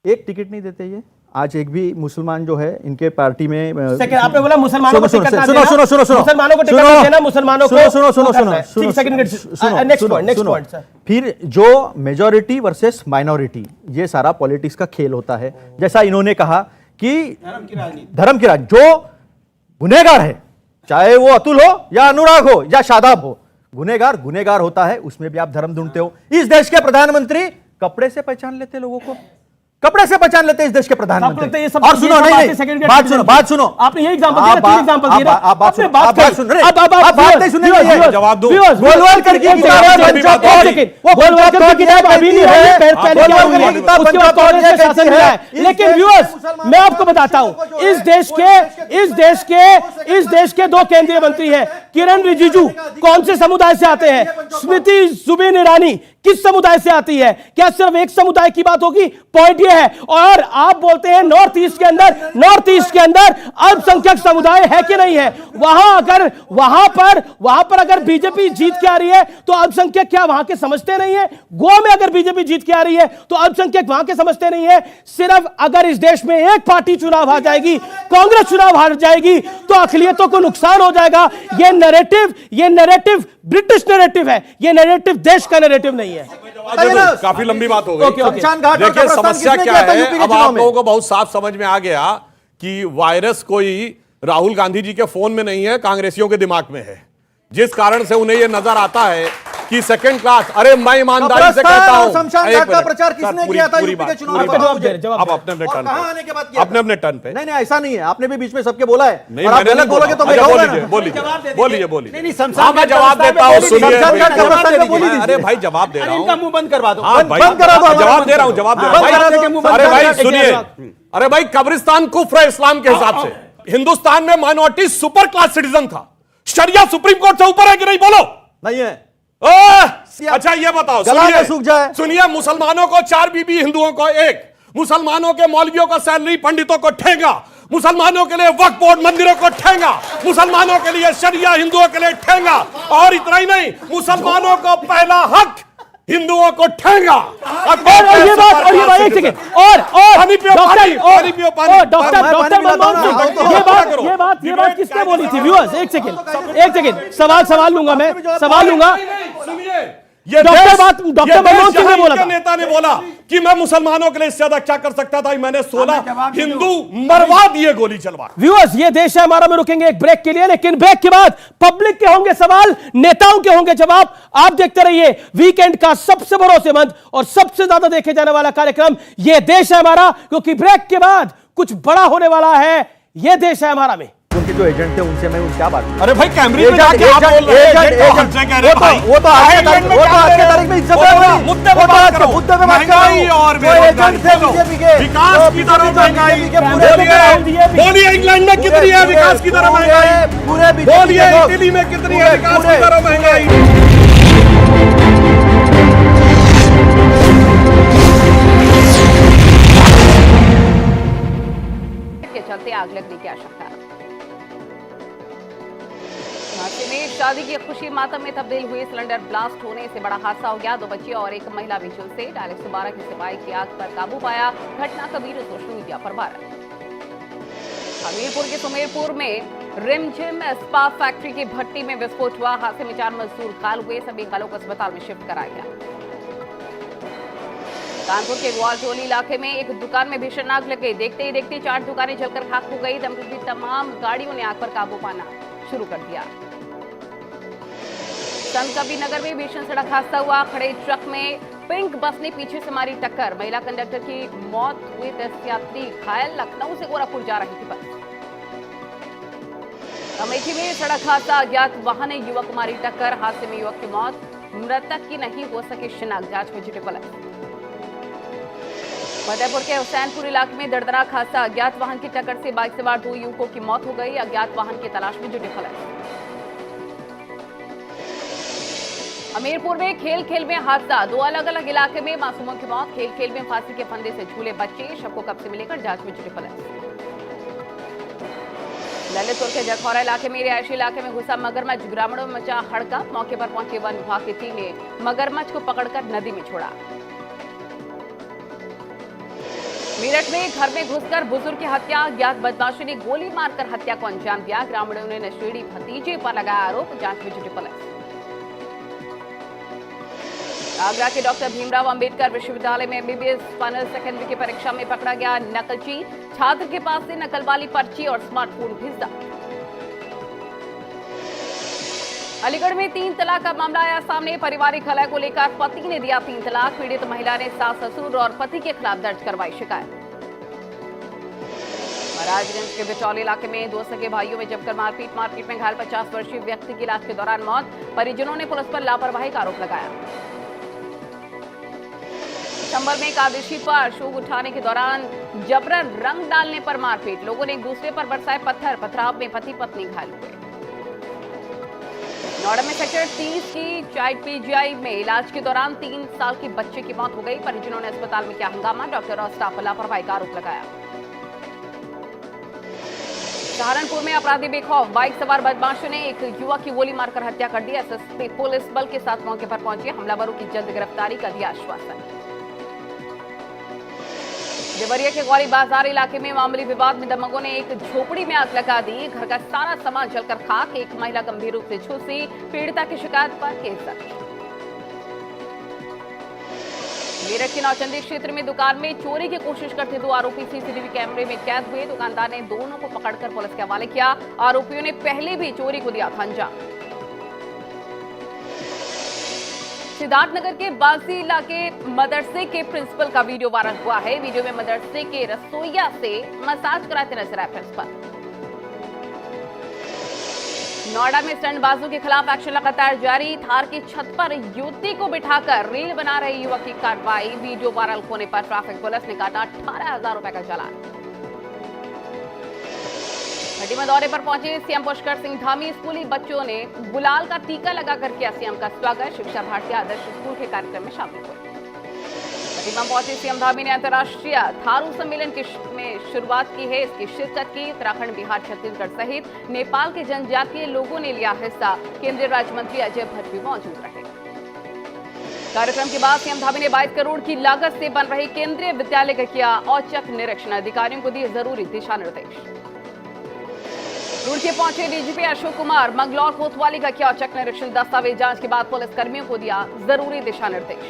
एक टिकट नहीं देते ये आज एक भी मुसलमान जो है इनके पार्टी में। आपने बोला मुसलमानों को टिकट ना देना, मुसलमानों को टिकट ना देना, मुसलमानों को सुनो। Next point sir. फिर जो मेजॉरिटी वर्सेस माइनॉरिटी, ये सारा पॉलिटिक्स का खेल होता है। जैसा इन्होंने कहा कि धर्म की राजनीति, जो गुनहगार है, चाहे वो अतुल हो या अनुराग हो या शादाब हो, गुनहगार होता है, उसमें भी आप धर्म ढूंढते हो। इस देश के प्रधानमंत्री कपड़े से पहचान लेते लोगों को, कपड़े से पहचान लेते इस देश के प्रधानमंत्री। और सुनो, नहीं, बात सुनो, आपने ये एग्जांपल दिया, तीन एग्जांपल दिए, आपने बात सुन रहे, आप बात नहीं सुनेंगे, जवाब दो। गोलवाल करके किताब अभी नहीं है, उसके बाद कांग्रेस का शासन मिला है। लेकिन व्यूअर्स, मैं आपको बताता हूं, इस देश के दो केंद्रीय मंत्री हैं। किरण रिजिजू कौन से समुदाय से आते हैं? स्मृति जुबिन ईरानी किस समुदाय से आती है? क्या सिर्फ एक समुदाय की बात होगी? पॉइंट ये है। और आप बोलते हैं नॉर्थ ईस्ट के अंदर अल्पसंख्यक समुदाय है कि नहीं है? वहां पर अगर बीजेपी जीत के आ रही है तो अल्पसंख्यक क्या वहां के समझते नहीं है? गोवा में अगर बीजेपी जीत के आ रही है तो अल्पसंख्यक वहां के समझते नहीं है? सिर्फ अगर इस देश में एक पार्टी चुनाव हार जाएगी, कांग्रेस चुनाव हार जाएगी, तो अक़लियतों को नुकसान हो जाएगा। ये नैरेटिव ब्रिटिश नैरेटिव है, ये नैरेटिव देश का नैरेटिव नहीं है। काफी लंबी बात हो गई। देखिए समस्या क्या है, अब आप लोगों को बहुत साफ समझ में आ गया कि वायरस कोई राहुल गांधी जी के फोन में नहीं है, कांग्रेसियों के दिमाग में है, जिस कारण से उन्हें यह नजर आता है कि सेकंड क्लास। अरे मैं ईमानदारी से कहता हूं, शमशान घाट का प्रचार किसने किया था यूपी के चुनाव में? अब अपने टर्न पे नहीं ऐसा नहीं है, आपने भी बीच में सबके बोला है। नहीं, मैंने नहीं बोला। तो बोलिए। हाँ मैं जवाब देता हूँ, सुनिए। अरे भाई जवाब दे रहा हूँ, मुंह बंद करवा दो, बंद करा दो। जवाब दे रहा हूँ। अरे भाई सुनिए, अरे भाई कब्रिस्तान कुफ्र है इस्लाम के हिसाब से। हिंदुस्तान में माइनॉरिटी सुपर क्लास सिटीजन था। शरिया सुप्रीम कोर्ट से ऊपर है कि नहीं? बोलो। नहीं है। अच्छा ये बताओ, सूख जाए। सुनिए, मुसलमानों को 4 बीबी, हिंदुओं को 1, मुसलमानों के मौलवियों को सैलरी, पंडितों को ठेंगा, मुसलमानों के लिए वक्फ बोर्ड, मंदिरों को ठेंगा, मुसलमानों के लिए शरिया, हिंदुओं के लिए ठेंगा, और इतना ही नहीं, मुसलमानों को पहला हक, हिंदुओं को ठेंगा। और ये बात एक सेकंड, और डॉक्टर ये बात किसने बोली थी? व्यूअर्स एक सेकंड, सवाल लूंगा मैं, ये डॉक्टर मनमोहन सिंह ने बोला था, नेता ने बोला कि मैं मुसलमानों के लिए इससे ज्यादा क्या कर सकता था, मैंने 16 हिंदू मरवा दिए गोली चलवा। व्यूअर्स, ये देश है हमारा में रुकेंगे एक ब्रेक के लिए, लेकिन ब्रेक के बाद पब्लिक के होंगे सवाल, नेताओं के होंगे जवाब। आप देखते रहिए वीकेंड का सबसे भरोसेमंद और सबसे ज्यादा देखे जाने वाला कार्यक्रम ये देश है हमारा, क्योंकि ब्रेक के बाद कुछ बड़ा होने वाला है। यह देश है हमारा में। उनके जो एजेंट थे उनसे मैं क्या बात करूं? अरे भाई कैमरे में जाके आप बोल रहे हैं एजेंट को हमसे कह रहे हैं भाई। वो तो आज के तारीख में इज्जत है। मुद्दे पे बात करो। मुद्दे पे बात करो। महंगाई और बेरोजगारी थे बीजेपी के विकास की तरफ महंगाई बोलिए इंग्लैंड में कितनी है विकास की तरफ महंगाई? पूरे बोलिए इटली में कितनी है विकास की तरफ महंगाई? के चलते आग लगने की आशंका। झांसी में शादी की खुशी मातम में तब्दील हुई। सिलेंडर ब्लास्ट होने से बड़ा हादसा हो गया। 2 बच्चे और एक महिला भी झुलसे। डायरेक्ट 112 की सिपाही की आग पर काबू पाया। घटना का वीडियो सोशल मीडिया पर वायरल। हमीरपुर के सुमेरपुर में रिमझिम स्पा फैक्ट्री की भट्टी में विस्फोट हुआ। हादसे में 4 मजदूर घायल हुए। सभी घायलों को अस्पताल में शिफ्ट कराया गया। कानपुर के ग्वालटोली इलाके में एक दुकान में भीषण आग लग गई। देखते ही देखते 4 दुकानें जलकर खाक हो गई। दमकल की तमाम गाड़ियों ने आग पर काबू पाना शुरू कर दिया। संत कबीर नगर में भीषण सड़क हादसा हुआ। खड़े ट्रक में पिंक बस ने पीछे से मारी टक्कर। महिला कंडक्टर की मौत हुई। 10 यात्री घायल। लखनऊ से गोरखपुर जा रही थी बस। अमेठी में सड़क हादसा। अज्ञात वाहन ने युवक को मारी टक्कर। हादसे में युवक की मौत। मृतक की नहीं हो सके शिनाख्त। जांच में जुटी पुलिस। फतेहपुर के हुसैनपुर इलाके में दर्दनाक हादसा। अज्ञात वाहन की टक्कर से बाइक सवार 2 युवकों की मौत हो गई। अज्ञात वाहन की तलाश में जुटी पुलिस। हमीरपुर में खेल खेल में हादसा। 2 अलग अलग इलाके में मासूमों की मौत। खेल खेल में फांसी के फंदे से झूले बच्चे। शव को कब्जे में लेकर जांच में जुटी पुलिस। ललितपुर के जखौरा इलाके में रिहायशी इलाके में घुसा मगरमच्छ। ग्रामीणों में मचा हड़कंप। मौके पर पहुंचे वन विभाग की टीम ने मगरमच्छ को पकड़कर नदी में छोड़ा। मेरठ में घर में घुसकर बुजुर्ग की हत्या। अज्ञात बदमाशों ने गोली मारकर हत्या को अंजाम दिया। ग्रामीणों ने नशेड़ी भतीजे पर लगाया आरोप। जांच में जुटी पुलिस। आगरा के डॉक्टर भीमराव अंबेडकर विश्वविद्यालय में एमबीबीएस फाइनल सेकेंडरी की परीक्षा में पकड़ा गया नकलची। छात्र के पास से नकल वाली पर्ची और स्मार्टफोन भी जब्त। अलीगढ़ में 3 तलाक का मामला आया सामने। पारिवारिक कलह को लेकर पति ने दिया 3 तलाक। पीड़ित महिला ने सास ससुर और पति के खिलाफ दर्ज करवाई शिकायत। महाराजगंज के बिचौली इलाके में 2 सगे भाइयों में जमकर मारपीट में घायल 50 वर्षीय व्यक्ति की इलाज के दौरान मौत। परिजनों ने पुलिस पर लापरवाही का आरोप लगाया। चंबल में एकादशी पर शोग उठाने के दौरान जबरन रंग डालने पर मारपीट। लोगों ने एक दूसरे पर बरसाए पत्थर। पथराव में पति पत्नी घायल हुए। नोएडा में सेक्टर 30 की चाइल्ड पीजीआई में इलाज के दौरान 3 साल के बच्चे की मौत हो गई। परिजनों ने अस्पताल में किया हंगामा। डॉक्टर और स्टाफ पर लापरवाही का आरोप लगाया। सहारनपुर में अपराधी बेखौफ। बाइक सवार बदमाशों ने एक युवक की गोली मारकर हत्या कर दी। एसएसपी पुलिस बल के साथ मौके पर पहुंचे। हमलावरों की जल्द गिरफ्तारी का दिया आश्वासन। देवरिया के गौरी बाजार इलाके में मामूली विवाद में दबंगों ने एक झोपड़ी में आग लगा दी। घर का सारा सामान जलकर खाक। एक महिला गंभीर रूप से झुलसी। पीड़िता की शिकायत पर केस दर्ज। मेरठ के नौचंदी क्षेत्र में दुकान में चोरी की कोशिश करते 2 आरोपी सीसीटीवी कैमरे में कैद हुए। दुकानदार ने दोनों को पकड़कर पुलिस के हवाले किया। आरोपियों ने पहले भी चोरी को दिया था अंजाम। सिद्धार्थनगर के बांसी इलाके मदरसे के प्रिंसिपल का वीडियो वायरल हुआ है। वीडियो में मदरसे के रसोइया से मसाज कराते नजर आए प्रिंसिपल। नोएडा में स्टंटबाजों के खिलाफ एक्शन लगातार जारी। थार की छत पर युवती को बिठाकर रील बना रहे युवक की कार्रवाई। वीडियो वायरल होने पर ट्रैफिक पुलिस ने काटा 18,000 रुपए का चालान। घाटी में दौरे पर पहुंचे सीएम पुष्कर सिंह धामी। स्कूली बच्चों ने गुलाल का टीका लगाकर किया सीएम का स्वागत। शिक्षा भारती आदर्श स्कूल के कार्यक्रम में शामिल हुए। घाटी में पहुंचे सीएम धामी ने अंतर्राष्ट्रीय थारू सम्मेलन में शुरुआत की है। इसकी शिरकत की उत्तराखंड, बिहार, छत्तीसगढ़ सहित नेपाल के जनजातीय लोगों ने लिया हिस्सा। केंद्रीय राज्य मंत्री अजय भट्ट भी मौजूद रहे। कार्यक्रम के बाद सीएम धामी ने 22 करोड़ की लागत से बन रहे केंद्रीय विद्यालय का किया औचक निरीक्षण। अधिकारियों को दिए जरूरी दिशा निर्देश। रुड़की पहुंचे डीजीपी अशोक कुमार। मंगलौर कोतवाली का किया औचक निरीक्षण। दस्तावेज जांच के बाद पुलिस कर्मियों को दिया जरूरी दिशा निर्देश।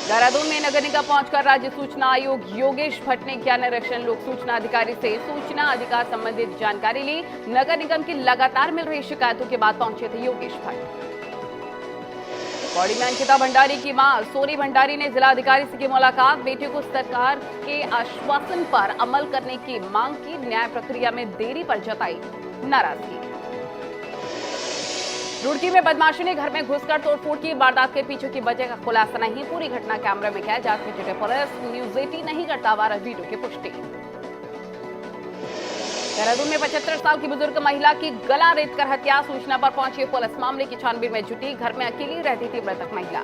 देहरादून में नगर निगम पहुंचकर राज्य सूचना आयोग योगेश भट्ट ने किया निरीक्षण। लोक सूचना अधिकारी से सूचना अधिकार संबंधित जानकारी ली। नगर निगम की लगातार मिल रही शिकायतों के बाद पहुंचे थे योगेश भट्ट। पौड़ी में अंकिता भंडारी की मां सोनी भंडारी ने जिलाधिकारी से की मुलाकात। बेटी को सरकार के आश्वासन पर अमल करने की मांग की। न्याय प्रक्रिया में देरी पर जताई नाराजगी। रुड़की में बदमाशों ने घर में घुसकर तोड़फोड़ की। वारदात के पीछे की वजह का खुलासा नहीं। पूरी घटना कैमरे में कैद। जांच में जुटे पुलिस। न्यूज़ 18 नहीं करता वायरल वीडियो की पुष्टि। देहरादून में 75 साल की बुजुर्ग महिला की गला रेतकर हत्या। सूचना पर पहुंची पुलिस मामले की छानबीन में जुटी। घर में अकेली रहती थी मृतक महिला।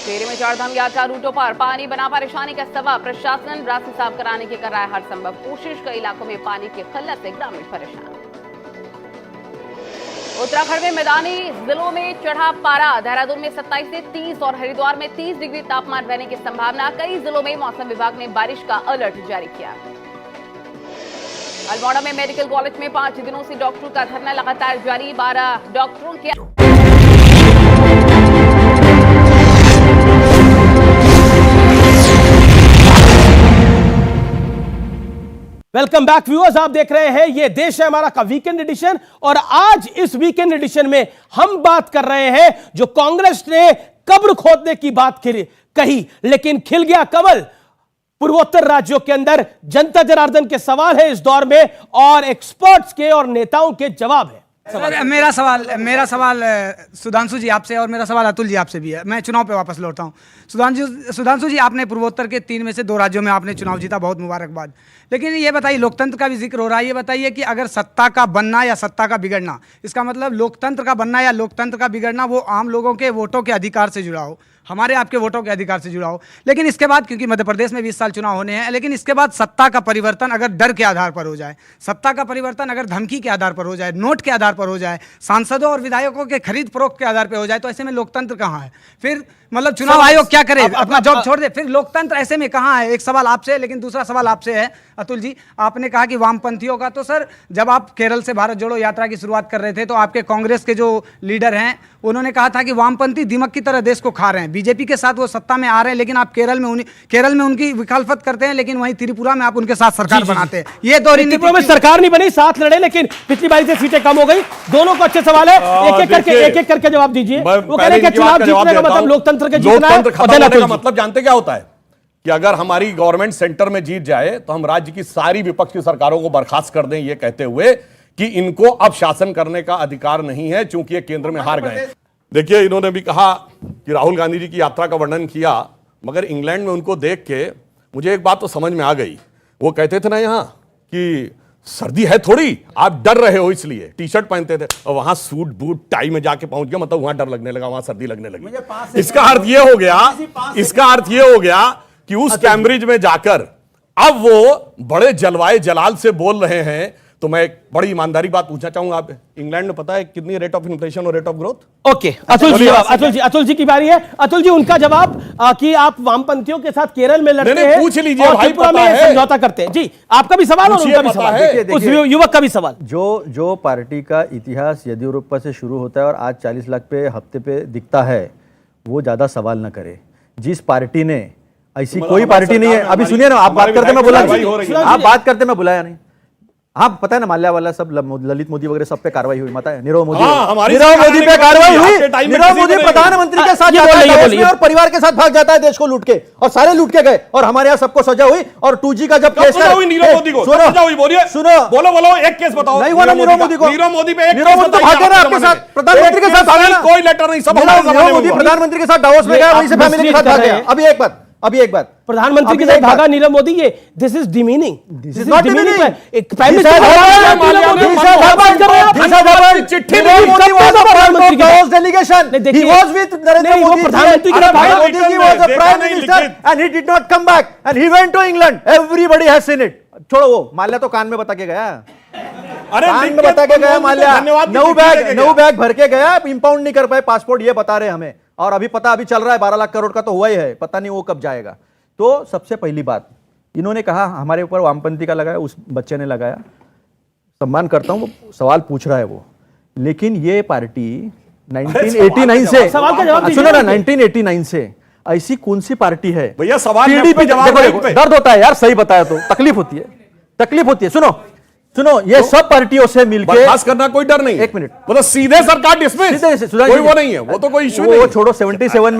टेहरी में चारधाम यात्रा रूटों पर पानी बना परेशानी का सबब। प्रशासन रास्ते साफ कराने की कर रहा है हर संभव कोशिश। कई इलाकों में पानी की किल्लत से ग्रामीण परेशान। उत्तराखंड में मैदानी जिलों में चढ़ा पारा। देहरादून में 27 से 30 और हरिद्वार में 30 डिग्री तापमान रहने की संभावना। कई जिलों में मौसम विभाग ने बारिश का अलर्ट जारी किया। अल्मोड़ा में मेडिकल कॉलेज में 5 दिनों से डॉक्टरों का धरना लगातार जारी। 12 डॉक्टरों के वेलकम बैक व्यूअर्स, आप देख रहे हैं ये देश है हमारा का वीकेंड एडिशन। और आज इस वीकेंड एडिशन में हम बात कर रहे हैं जो कांग्रेस ने कब्र खोदने की बात कही लेकिन खिल गया कमल। पूर्वोत्तर राज्यों के अंदर जनता जनार्दन के सवाल है इस दौर में और एक्सपर्ट्स के और नेताओं के जवाब है। मेरा सवाल सुधांशु जी आपसे और मेरा सवाल अतुल जी आपसे भी है। मैं चुनाव पे वापस लौटता हूँ। सुधांशु जी, आपने पूर्वोत्तर के 3 में से 2 राज्यों में आपने चुनाव जीता, बहुत मुबारकबाद। लेकिन ये बताइए, लोकतंत्र का भी जिक्र हो रहा है, ये बताइए कि अगर सत्ता का बनना या सत्ता का बिगड़ना, इसका मतलब लोकतंत्र का बनना या लोकतंत्र का बिगड़ना वो आम लोगों के वोटों के अधिकार से जुड़ा हो, हमारे आपके वोटों के अधिकार से जुड़ा हो। लेकिन इसके बाद, क्योंकि मध्य प्रदेश में 20 साल चुनाव होने हैं, लेकिन इसके बाद सत्ता का परिवर्तन अगर डर के आधार पर हो जाए, सत्ता का परिवर्तन अगर धमकी के आधार पर हो जाए, नोट के आधार पर हो जाए, सांसदों और विधायकों के खरीद फरोख्त के आधार पर हो जाए, तो ऐसे में लोकतंत्र कहाँ है? फिर मतलब चुनाव आयोग क्या करे? अपना जॉब छोड़ दे। फिर लोकतंत्र ऐसे में कहाँ है? एक सवाल आपसे, लेकिन दूसरा सवाल आपसे है अतुल जी। आपने कहा कि वामपंथियों का, तो सर जब आप केरल से भारत जोड़ो यात्रा की शुरुआत कर रहे थे तो आपके कांग्रेस के जो लीडर हैं उन्होंने कहा था कि वामपंथी दीमक की तरह देश को खा रहे हैं। बीजेपी के साथ वो सत्ता में आ रहे हैं, लेकिन आप केरल में उनकी विखालफत करते हैं, लेकिन वहीं त्रिपुरा में आप उनके साथ सरकार बनाते हैं। ये तो त्रिपुरा में सरकार नहीं बनी, साथ लड़े, लेकिन पिछली बारी से सीटें कम हो गई। दोनों को अच्छे सवाल है, एक एक करके जवाब दीजिए। वो कह रहे हैं कि चुनाव जीतने का मतलब लोकतंत्र के जीतना है। का मतलब जानते क्या होता है कि अगर हमारी गवर्नमेंट सेंटर में जीत जाए तो हम राज्य की सारी विपक्ष की सरकारों को बर्खास्त कर दें, ये कहते हुए कि इनको अब शासन करने का अधिकार नहीं है क्योंकि ये केंद्र में हार गए। देखिए, इन्होंने भी कहा कि राहुल गांधी जी की यात्रा का वर्णन किया, मगर इंग्लैंड में उनको देख के मुझे एक बात तो समझ में आ गई। वो कहते थे ना यहां कि सर्दी है थोड़ी, आप डर रहे हो इसलिए टी शर्ट पहनते थे, और वहां सूट बूट टाई में जाके पहुंच गया, मतलब वहां डर लगने लगा, वहां सर्दी लगने लगी। इसका अर्थ ये हो गया कि उस कैम्ब्रिज में जाकर अब वो बड़े जलवाए जलाल से बोल रहे हैं। तो मैं एक बड़ी ईमानदारी बात पूछना चाहूंगा, आप इंग्लैंड में पता है कितनी रेट ऑफ इन्फ्लेशन और rate of growth? Okay, Atul ji की बारी है। अतुल जी, उनका जवाब कि आप वामपंथियों के साथ केरल में लड़ते हैं, पूछ लीजिए और भाई, त्रिपुरा में समझौता करते हैं। जी, आपका भी सवाल और उनका भी सवाल है, उस युवक का भी सवाल। जो पार्टी का इतिहास येदियुरप्पा से शुरू होता है और आज 40 लाख पे हफ्ते पे दिखता है, वो ज्यादा सवाल न करे। जिस पार्टी ने ऐसी कोई पार्टी नहीं है, अभी सुनिए ना, आप बात करते मैं बुलाया नहीं। हाँ, पता है ना, माल्या वाला सब ललित मोदी वगैरह सब पे कार्रवाई हुई, पता है? नीरव मोदी पे कार्रवाई हुई। नीरव मोदी प्रधानमंत्री के साथ जाता है और परिवार के साथ भाग जाता है देश को लूट के, और सारे लूट के गए, और हमारे यहाँ सबको सजा हुई। और 2G का जब केस है, नीरव मोदी को सुनो, बोलो एक केस बताओ। नहीं हुआ ना नीरव मोदी को? नीरव मोदी पे नीरव मोदी तो भागे ना आपके साथ, प्रधानमंत्री के साथ भागा ना, कोई लेटर नहीं। सब नीरव मोदी प्रधानमंत्री के साथ डावोस में गया, वहीं से फैमिली के साथ भाग गया। अभी एक बात, प्रधानमंत्री के साथ भागा नीरव मोदी, ये this is demeaning, this is not demeaning. एक prime minister delegation he was with Narendra Modi, प्रधानमंत्री के साथ he was a prime minister and he did not come back and he went to England. Everybody has seen it. छोड़ो, वो माल्या तो कान में बता के गया, कान में बता के गया माल्या, 9 बैग भर के गया, इंपाउंड नहीं कर पाए पासपोर्ट, ये बता रहे हमें। और अभी चल रहा है 12 लाख करोड़ का तो हुआ ही है, पता नहीं वो कब जाएगा। तो सबसे पहली बात, इन्होंने कहा हमारे ऊपर वामपंथी का लगाया, उस बच्चे ने लगाया, सम्मान करता हूं, वो सवाल पूछ रहा है वो। लेकिन ये पार्टी 1989 से, सुनो ना, 1989 से ऐसी कौन सी पार्टी है भैया? सवाल दर्द होता है यार, सही बताया तो तकलीफ होती है। सुनो, सुनो, ये सब पार्टियों से मिलकर बर्खास्त करना कोई डर नहीं। एक मिनट, मतलब सीधे सरकार डिसमिस, कोई वो नहीं है, वो तो कोई इश्यू नहीं। वो छोड़ो, 77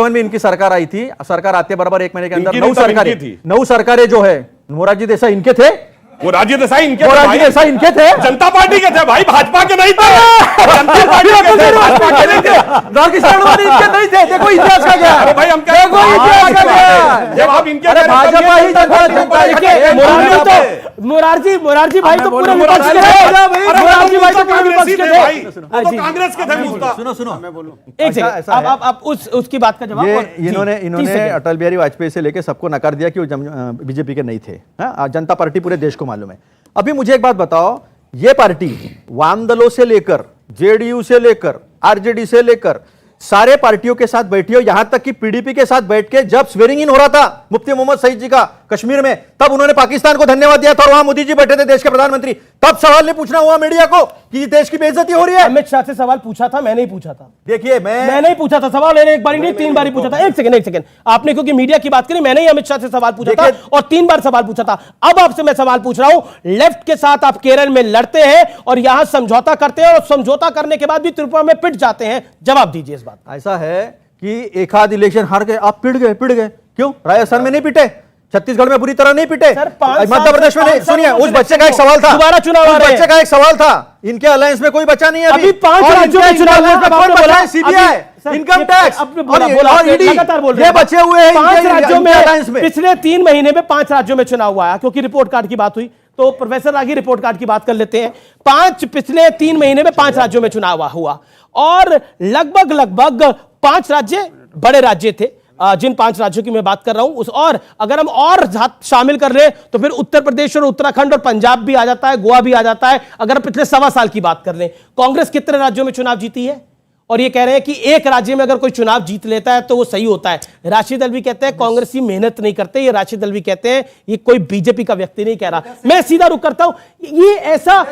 में इनकी सरकार आई थी। सरकार आते बराबर 1 महीने के अंदर 9 सरकारें जो है, मोरारजी देसाई इनके थे, मोरारजी देसाई इनके थे, जनता पार्टी के थे भाई, भाजपा के नहीं थे। जनता पार्टी के थे, भाजपा के नहीं थे। इनके नहीं थे। देखो इतिहास का क्या है, भाई हम क्या जब आप इनके भाजपा ही मोरारजी भाई तो पूरे विपक्ष के थे। मोरारजी भाई तो पूरे विपक्ष के थे, कांग्रेस के थे। सुनो, एक सेकंड, आप उसकी बात का जवाब। इन्होंने अटल बिहारी वाजपेयी से लेकर सबको नकार दिया कि वो बीजेपी के नहीं थे। जनता पार्टी पूरे देश को मालूम है। अभी मुझे एक बात बताओ, ये पार्टी वाम दलों से लेकर जेडीयू से लेकर आरजेडी से लेकर सारे पार्टियों के साथ बैठी हो, यहां तक कि पीडीपी के साथ बैठ के जब स्वेरिंग इन हो रहा था मुफ्ती मोहम्मद सईद जी का कश्मीर में, तब उन्होंने पाकिस्तान को धन्यवाद दिया था और वहां मोदी जी बैठे थे देश के प्रधानमंत्री। तब सवाल नहीं पूछना हुआ मीडिया को कि देश की बेइज्जती हो रही है। अमित शाह से सवाल पूछा था, मैं नहीं पूछा था। देखिए, मैं नहीं पूछा था सवाल, मैंने एक बार नहीं 3 बार पूछा था। एक सेकंड, आपने क्योंकि मीडिया की बात करी, मैंने ही अमित शाह से सवाल पूछा था और 3 बार सवाल पूछा था। अब आपसे मैं सवाल पूछ रहा हूं, लेफ्ट के साथ आप केरल में लड़ते हैं और यहां समझौता करते हैं और समझौता करने के बाद भी त्रिपुरा में पिट जाते हैं, जवाब दीजिए इस बात। ऐसा है कि एक आध इलेक्शन हार गए, आप पिट गए। क्यों राजस्थान में नहीं पिटे, छत्तीसगढ़ में बुरी तरह नहीं पिटे, मध्य प्रदेश में नहीं। सुनिए, उस बच्चे का एक सवाल था, दोबारा चुनाव आ रहे हैं। बच्चे का एक सवाल था, इनके अलायंस में कोई बचा नहीं है अभी 5 राज्यों में चुनाव हुआ, सीबीआई, इनकम टैक्स और ईडी ये बचे हुए हैं 5 राज्यों में। पिछले 3 महीने में 5 राज्यों में चुनाव हुआ है, क्योंकि रिपोर्ट कार्ड की बात हुई तो प्रोफेसर रागी रिपोर्ट कार्ड की बात कर लेते हैं। पिछले 3 महीने में 5 राज्यों में चुनाव हुआ और लगभग 5 राज्य बड़े राज्य थे, जिन 5 राज्यों की मैं बात कर रहा हूं और अगर हम और शामिल कर रहे तो फिर उत्तर प्रदेश और उत्तराखंड और पंजाब भी आ जाता है, गोवा भी आ जाता है। अगर पिछले 1.25 साल की बात कर लें, कांग्रेस कितने राज्यों में चुनाव जीती है? और ये कह रहे हैं कि एक राज्य में अगर कोई चुनाव जीत लेता है तो वो सही होता है। राष्ट्रीय दल भी कहते हैं कांग्रेसी मेहनत नहीं करते, ये राष्ट्रीय दल भी कहते हैं ये कोई बीजेपी का व्यक्ति नहीं कह रहा। मैं सीधा रुख करता हूं, ये ऐसा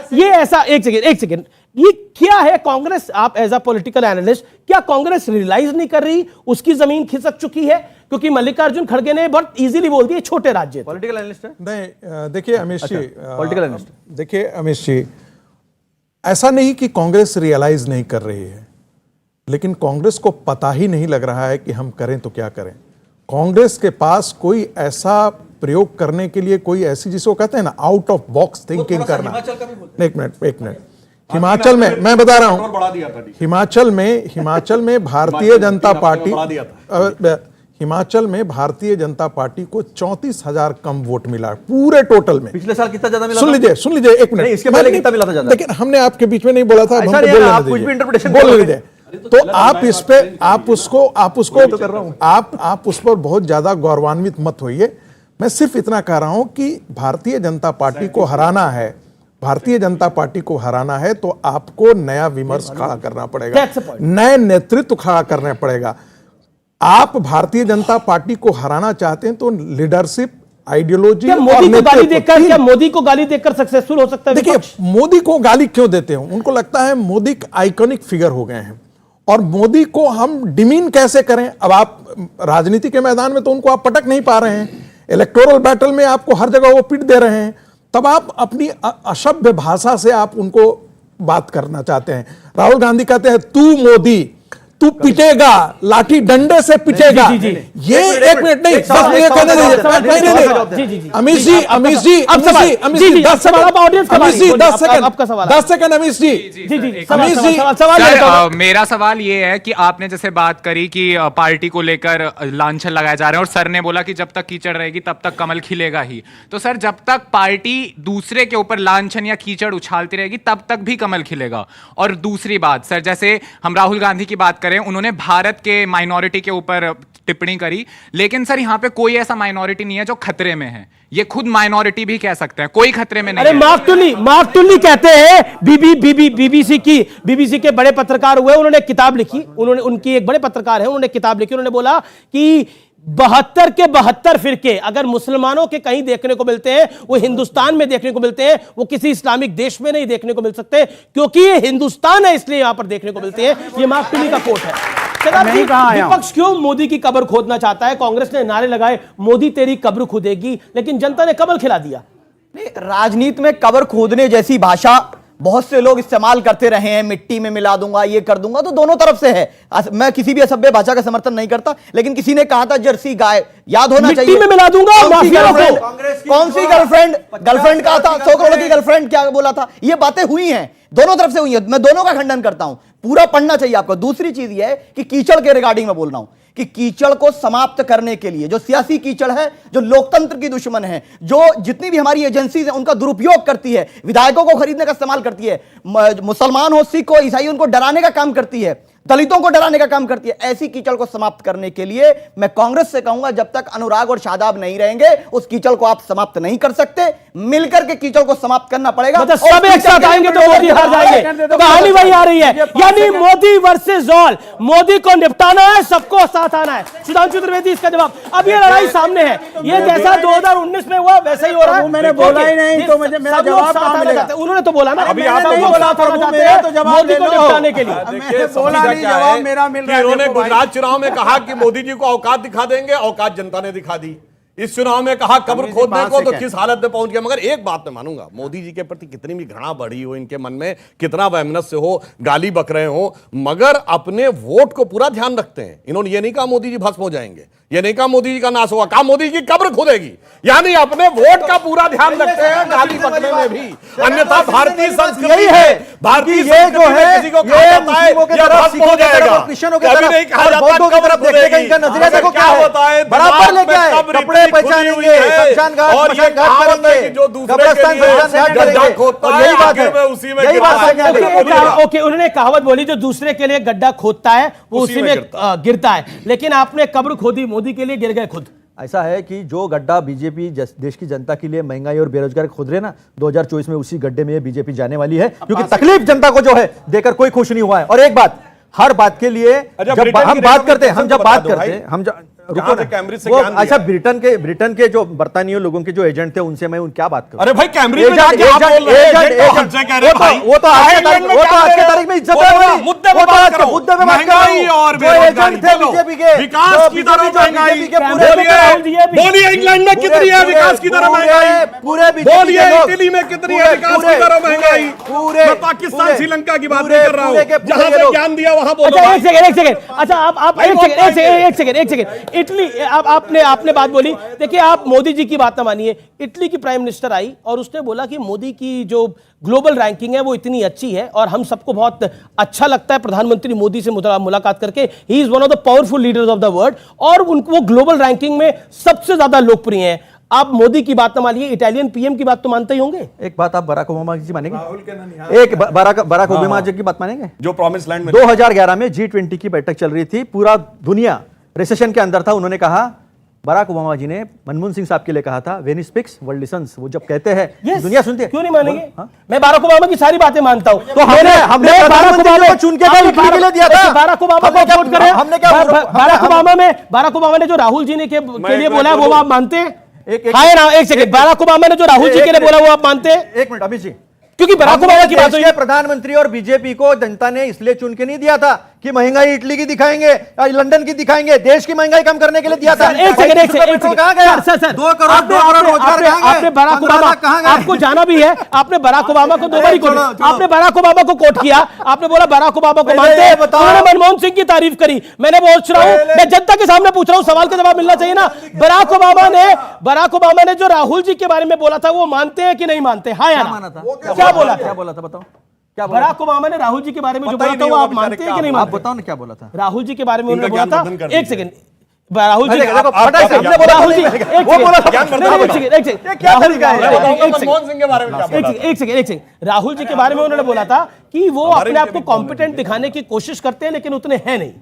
एक सेकेंड, ये क्या है कांग्रेस? आप एज अ पॉलिटिकल एनालिस्ट, क्या कांग्रेस रियलाइज नहीं कर रही उसकी जमीन खिसक चुकी है? क्योंकि मल्लिकार्जुन खड़गे ने बहुत इजीली बोल दिया छोटे राज्य। पॉलिटिकल एनालिस्ट है? नहीं, देखिए अमित जी, पॉलिटिकल एनालिस्ट, देखिए अमित जी, ऐसा नहीं कि कांग्रेस रियलाइज नहीं कर रही है, लेकिन कांग्रेस को पता ही नहीं लग रहा है कि हम करें तो क्या करें। कांग्रेस के पास कोई ऐसा प्रयोग करने के लिए, कोई ऐसी जिसको कहते हैं ना आउट ऑफ बॉक्स थिंकिंग करना। एक मिनट, हिमाचल में मैं बता रहा हूं, हिमाचल में भारतीय जनता पार्टी, हिमाचल में भारतीय जनता पार्टी को 34,000 कम वोट मिला पूरे टोटल में। पिछले साल कितना ज्यादा मिला? सुन लीजिए 1 मिनट, इसके पहले कितना मिला था ज्यादा? लेकिन हमने आपके बीच में नहीं बोला था, आप कुछ भी इंटरप्रिटेशन बोल लीजिए। तो आप इस पे आप उस पर बहुत ज्यादा गौरवान्वित मत होइए। मैं सिर्फ इतना कह रहा हूं कि भारतीय जनता पार्टी को हराना है, भारतीय जनता पार्टी को हराना है तो आपको नया विमर्श खड़ा करना पड़ेगा, नए नेतृत्व खड़ा करना पड़ेगा। आप भारतीय जनता पार्टी को हराना चाहते हैं तो लीडरशिप, आइडियोलॉजी और क्या मोदी को गाली देकर सक्सेसफुल हो सकता है? देखिए, मोदी को गाली क्यों देते हैं? उनको लगता है मोदी आइकॉनिक फिगर हो गए हैं और मोदी को हम डिमीन कैसे करें। अब आप राजनीति के मैदान में तो उनको आप पटक नहीं पा रहे हैं, इलेक्टोरल बैटल में आपको हर जगह वो पिट दे रहे हैं, तब आप अपनी असभ्य भाषा से आप उनको बात करना चाहते हैं। राहुल गांधी कहते हैं तू मोदी, तू पिटेगा, लाठी डंडे से पिटेगा। ये 1 मिनट नहीं, 10 मिनट कहने दीजिए। अमित जी 10 सेकंड अमित जी। मेरा सवाल ये है कि आपने जैसे बात करी कि पार्टी को लेकर लांछन लगाए जा रहे हैं और सर ने बोला कि जब तक कीचड़ रहेगी तब तक कमल खिलेगा ही। तो सर, जब तक पार्टी दूसरे के ऊपर लांछन या कीचड़ उछालती रहेगी तब तक भी कमल खिलेगा। और दूसरी बात सर, जैसे हम राहुल गांधी की बात करें, उन्होंने भारत के माइनॉरिटी के ऊपर टिप्पणी करी, लेकिन सर यहाँ पे कोई ऐसा माइनॉरिटी नहीं है जो खतरे में है। ये खुद माइनॉरिटी भी कह सकते हैं, कोई खतरे में नहीं है। मार्क टुल्ली कहते हैं, बीबीसी के बड़े पत्रकार हुए, उन्होंने किताब लिखी, उनकी एक बड़े पत्रकार है, उन्होंने किताब लिखी, उन्होंने बोला कि 72 के 72 फिरके अगर मुसलमानों के कहीं देखने को मिलते हैं, वो हिंदुस्तान में देखने को मिलते हैं, वो किसी इस्लामिक देश में नहीं देखने को मिल सकते, क्योंकि ये हिंदुस्तान है इसलिए यहां पर देखने को मिलते हैं। ये मार्क टुल्ली का कोट है। विपक्ष क्यों मोदी की कब्र खोदना चाहता है? कांग्रेस ने नारे लगाए मोदी तेरी कब्र खुदेगी, लेकिन जनता ने कमल खिला दिया। राजनीति में कब्र खोदने जैसी भाषा बहुत से लोग इस्तेमाल करते रहे हैं, मिट्टी में मिला दूंगा, ये कर दूंगा, तो दोनों तरफ से है। मैं किसी भी असभ्य भाषा का समर्थन नहीं करता, लेकिन किसी ने कहा था जर्सी गाय, याद होना चाहिए। मिट्टी में मिला दूंगा, कौन सी गर्लफ्रेंड कहा था, 100 करोड़ की गर्लफ्रेंड क्या बोला था, ये बातें हुई हैं, दोनों तरफ से हुई है। मैं दोनों का खंडन करता हूं, पूरा पढ़ना चाहिए आपको। दूसरी चीज यह है कि कीचड़ के रिगार्डिंग में बोल रहा हूं कि कीचड़ को समाप्त करने के लिए, जो सियासी कीचड़ है, जो लोकतंत्र की दुश्मन है, जो जितनी भी हमारी एजेंसीज हैं उनका दुरुपयोग करती है, विधायकों को खरीदने का इस्तेमाल करती है, मुसलमान हो, सिख हो, ईसाई, उनको डराने का काम करती है, दलितों को डराने का काम करती है, ऐसी कीचड़ को समाप्त करने के लिए मैं कांग्रेस से कहूंगा, जब तक अनुराग और शादाब नहीं रहेंगे उस कीचड़ को आप समाप्त नहीं कर सकते। मिलकर के कीचड़ को समाप्त करना पड़ेगा। मतलब सब एक साथ आएंगे तो मोदी हार जाएंगे, तो कहानी वही आ रही है। यानी मोदी वर्सेस ऑल, मोदी को निपटाना है, सबको साथ आना है। सुधांशु त्रिवेदी इसका जवाब। अब ये लड़ाई सामने है, ये जैसा 2019 में हुआ वैसा ही हो रहा है। मैंने बोला ही नहीं, तो मुझे मेरा जवाब कहां मिलेगा? उन्होंने तो बोला ना, अभी आप नहीं बोला, तो जवाब मोदी को निपटाने के लिए। मैंने बोला नहीं, जवाब मेरा मिल रहा है। इन्होंने गुजरात चुनाव में कहा कि मोदी जी को औकात दिखा देंगे, औकात जनता ने दिखा दी। इस चुनाव में कहा कब्र खोदने को, तो किस हालत में पहुंच गया। मगर एक बात मैं मानूंगा, मोदी जी के प्रति कितनी भी घृणा बढ़ी हो इनके मन में, कितना वैमनस्य हो, गाली बक रहे हो, मगर अपने वोट को पूरा ध्यान रखते हैं। इन्होंने ये नहीं कहा मोदी जी भस्म हो जाएंगे, ये नहीं कहा मोदी जी का नाश होगा, कहा मोदी जी की कब्र खुदेगी। यानी अपने वोट का पूरा ध्यान रखते हैं गाली बकने में भी। अन्यथा भारतीय संस्कृति है, भारतीय जो है किसी को कहा जाता है या भस्म हो जाएगा, कभी नहीं कहा जाता कब्र खुदेगी। क्या होता है, बराबर लेके आए, कपड़े पहचानेंगे, शमशान घाट, और ये कहावत है कि जो दूसरे के लिए गड्ढा खोदता है, आखिर में उसी में ओके, उन्होंने कहावत बोली, जो दूसरे के लिए गड्ढा खोदता है वो उसी में गिरता है। लेकिन आपने कब्र खोदी, मोदी के लिए गिर गए खुद। ऐसा है कि जो गड्ढा बीजेपी देश की जनता के लिए महंगाई और बेरोजगारी खोद रहे ना, 2024 में उसी गड्ढे में बीजेपी जाने वाली है, क्योंकि तकलीफ जनता को जो है देकर कोई खुश नहीं हुआ है। और एक बात, हर बात के लिए जब हम बात करते हैं, अच्छा, ब्रिटेन के जो बर्तानियों लोगों के जो एजेंट थे उनसे मैं क्या बात करूं? अरे भाई कैम्ब्रिज में जाके आप बोल रहे हैं, वो तो आज के तारीख में इज्जत है, मुद्दे पे बात करो, मुद्दे पे महंगाई और बेरोजगारी थे बीजेपी के, विकास की तरह महंगाई, बोलिए इंग्लैंड में कितनी है विकास की तरह महंगाई, पूरे बोलिए इटली में कितनी है विकास की तरह महंगाई, पूरे पाकिस्तान श्रीलंका की बात नहीं कर रहा हूं, जहां से ज्ञान दिया वहां बोलो। एक सेकंड, अच्छा आप एक सेकंड, इटली, आपने बात बोली। देखिए, आप मोदी जी की बात ना मानिए। इटली की प्राइम मिनिस्टर आई और उसने बोला कि मोदी की जो ग्लोबल रैंकिंग है वो इतनी अच्छी है और हम सबको बहुत अच्छा लगता है प्रधानमंत्री मोदी से मुलाकात करके। He is one of the powerful leaders of the world और उनको वो ग्लोबल रैंकिंग में सबसे ज्यादा लोकप्रिय हैं। आप मोदी की बात ना मानिए, इटालियन पीएम की बात तो मानते ही होंगे। एक बात आप बराक ओबामा जी मानेंगे? एक बराक ओबामा जी की बात मानेंगे? जो प्रॉमिस लैंड में 2011 में G20 की बैठक चल रही थी, पूरा दुनिया रिसेशन के अंदर था। उन्होंने कहा, बराक ओबामा जी ने मनमोहन सिंह साहब के लिए कहा था, when he speaks world lessons. वो जब कहते हैं दुनिया सुनती है। क्यों नहीं मानेंगे? मैं बराक ओबामा की सारी बातें मानता हूं। तो हमने प्रधानमंत्री को चुन के दिया था। बराक ओबामा को वोट करें। हमने क्या बराक ओबामा ने जो राहुल जी ने के लिए बोला वो आप मानते हैं? एक सेकंड, बराक ओबामा ने जो राहुल जी के लिए बोला वो आप मानते हैं? एक मिनट अमित जी, क्योंकि बराक ओबामा की बात हुई, प्रधानमंत्री और बीजेपी को जनता ने इसलिए चुन के नहीं दिया था कि महंगाई इटली की दिखाएंगे, लंदन की दिखाएंगे, देश की महंगाई कम करने के लिए दिया था। एक सेकंड, कहां गया? सर 2 करोड़ रोजगार आपने बराक ओबामा, आपको जाना भी है, आपने बराक ओबामा को 2 बार कोट, आपने बराक ओबामा को कोट किया, आपने बोला बराक ओबामा को मानते हैं, उन्होंने मनमोहन सिंह की तारीफ करी। मैंने पूछ रहा हूं, मैं जनता के सामने पूछ रहा हूं, सवाल का जवाब मिलना चाहिए ना। बराक ओबामा ने जो राहुल जी के बारे में बोला था वो मानते हैं कि नहीं मानते? हाँ या ना? क्या बोला था बताओ? क्या बराक ओबामा ने राहुल जी के बारे में जो बोला था वो आप मानते हैं कि नहीं मानते? आप बताओ ना क्या बोला था राहुल जी के बारे में? उन्होंने बोला था, एक सेकंड, राहुल जी राहुल जी के बारे में उन्होंने बोला था कि वो अपने आप को कॉम्पिटेंट दिखाने की कोशिश करते हैं लेकिन उतने हैं नहीं।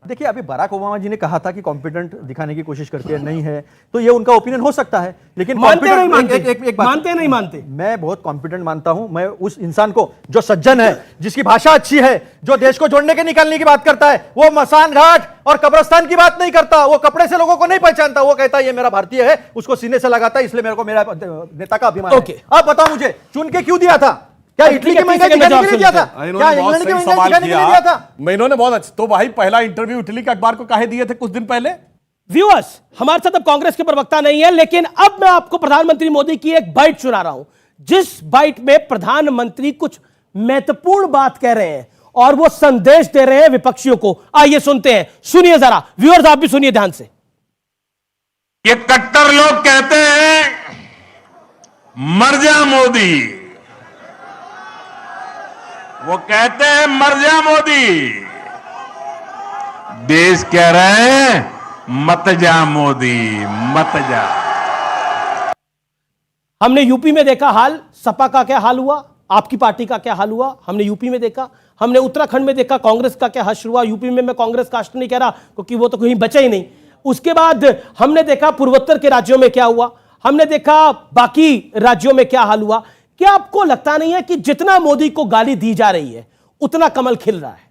देखिए, अभी बराक ओबामा जी ने कहा था कि कॉम्पिटेंट दिखाने की कोशिश करते हैं, नहीं है, तो ये उनका ओपिनियन हो सकता है, लेकिन मानते नहीं मानते? मैं बहुत कॉम्पिटेंट मानता हूं। मैं उस इंसान को जो सज्जन है, जिसकी भाषा अच्छी है, जो देश को जोड़ने के निकालने की बात करता है, वो मसान घाट और कब्रिस्तान की बात नहीं करता, वो कपड़े से लोगों को नहीं पहचानता, वो कहता है ये मेरा भारतीय है, उसको सीने से लगाता है, इसलिए मेरे को मेरा नेता का अभिमान है। आप बताओ मुझे, चुन के क्यों दिया था? क्या इटली की महंगाई दिखाने के लिए दिया था? क्या इंग्लैंड की महंगाई दिखाने के लिए दिया था? इन्होंने बहुत अच्छा, तो भाई पहला इंटरव्यू इटली के अखबार को काहे दिए थे कुछ दिन पहले? व्यूअर्स, हमारे साथ अब कांग्रेस के प्रवक्ता नहीं है, लेकिन अब मैं आपको प्रधानमंत्री मोदी की एक बाइट सुना रहा हूं, जिस बाइट में प्रधानमंत्री कुछ महत्वपूर्ण बात कह रहे हैं और वो संदेश दे रहे हैं विपक्षियों को। आइए सुनते हैं, सुनिए जरा व्यूअर्स, आप भी सुनिए ध्यान से। ये कट्टर लोग कहते हैं मर जा मोदी, वो कहते हैं मर जा मोदी। देश कह रहे हैं मत जा मोदी, मत जा। हमने यूपी में देखा हाल, सपा का क्या हाल हुआ, आपकी पार्टी का क्या हाल हुआ, हमने यूपी में देखा। हमने उत्तराखंड में देखा कांग्रेस का क्या हश्र हुआ। यूपी में मैं कांग्रेस का हश्र नहीं कह रहा क्योंकि वो तो कहीं बचा ही नहीं। उसके बाद हमने देखा पूर्वोत्तर के राज्यों में क्या हुआ, हमने देखा बाकी राज्यों में क्या हाल हुआ। क्या आपको लगता नहीं है कि जितना मोदी को गाली दी जा रही है उतना कमल खिल रहा है?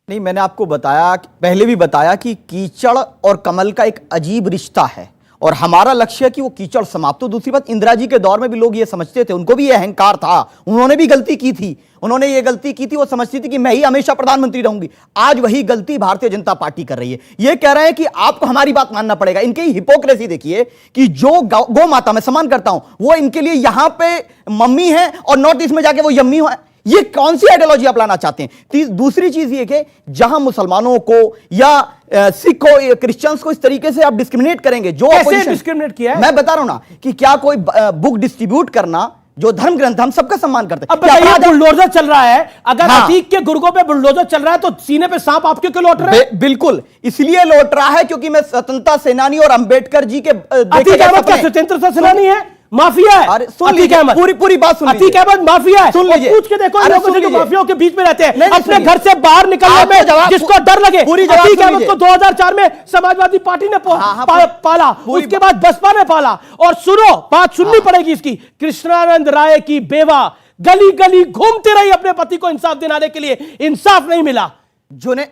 नहीं, मैंने आपको बताया, पहले भी बताया कि कीचड़ और कमल का एक अजीब रिश्ता है और हमारा लक्ष्य है कि वो कीचड़ समाप्त हो। दूसरी बात, इंदिरा जी के दौर में भी लोग ये समझते थे, उनको भी ये अहंकार था, उन्होंने भी गलती की थी, उन्होंने ये गलती की थी, वो समझती थी कि मैं ही हमेशा प्रधानमंत्री रहूंगी। आज वही गलती भारतीय जनता पार्टी कर रही है। ये कह रहे हैं कि आपको हमारी बात मानना पड़ेगा। इनकी हिपोक्रेसी देखिए कि जो गौ माता मैं सम्मान करता हूं, वो इनके लिए यहां पे मम्मी है और नॉर्थ ईस्ट में जाके वो यम्मी है। ये कौन सी आइडियोलॉजी आप लाना चाहते हैं? दूसरी चीज ये कि जहां मुसलमानों को या सिखों क्रिश्चियंस को इस तरीके से आप डिस्क्रिमिनेट करेंगे, जो कैसे डिस्क्रिमिनेट किया है? मैं बता रहा हूं ना कि क्या कोई बुक डिस्ट्रीब्यूट करना, जो धर्म ग्रंथ, हम सबका सम्मान करते हैं। अब बताइए, बुलडोजर चल रहा है, अगर अतीक के गुर्गों पे बुलडोजर चल रहा है तो सीने पे सांप आपके क्यों लौट रहा है? बिल्कुल इसलिए लौट रहा है क्योंकि मैं स्वतंत्रता सेनानी और अंबेडकर जी के अतीक अहमद का स्वतंत्रता सेनानी है, माफिया है। अरे सुन लीजिए, पूरी बात सुन लीजिए। अतीक अहमद माफिया है, सुन लीजिए, पूछ के देखो इन लोगों से जो माफियाओं के बीच में रहते हैं, नहीं, अपने घर से बाहर निकलने में जिसको डर लगे। अतीक अहमद को 2004 में समाजवादी पार्टी ने पाला, उसके बाद बसपा ने पाला। और सुनो, बात सुननी पड़ेगी इसकी, कृष्णानंद राय की बेवा गली गली घूमती रही अपने पति को इंसाफ दिलाने के लिए, इंसाफ नहीं मिला।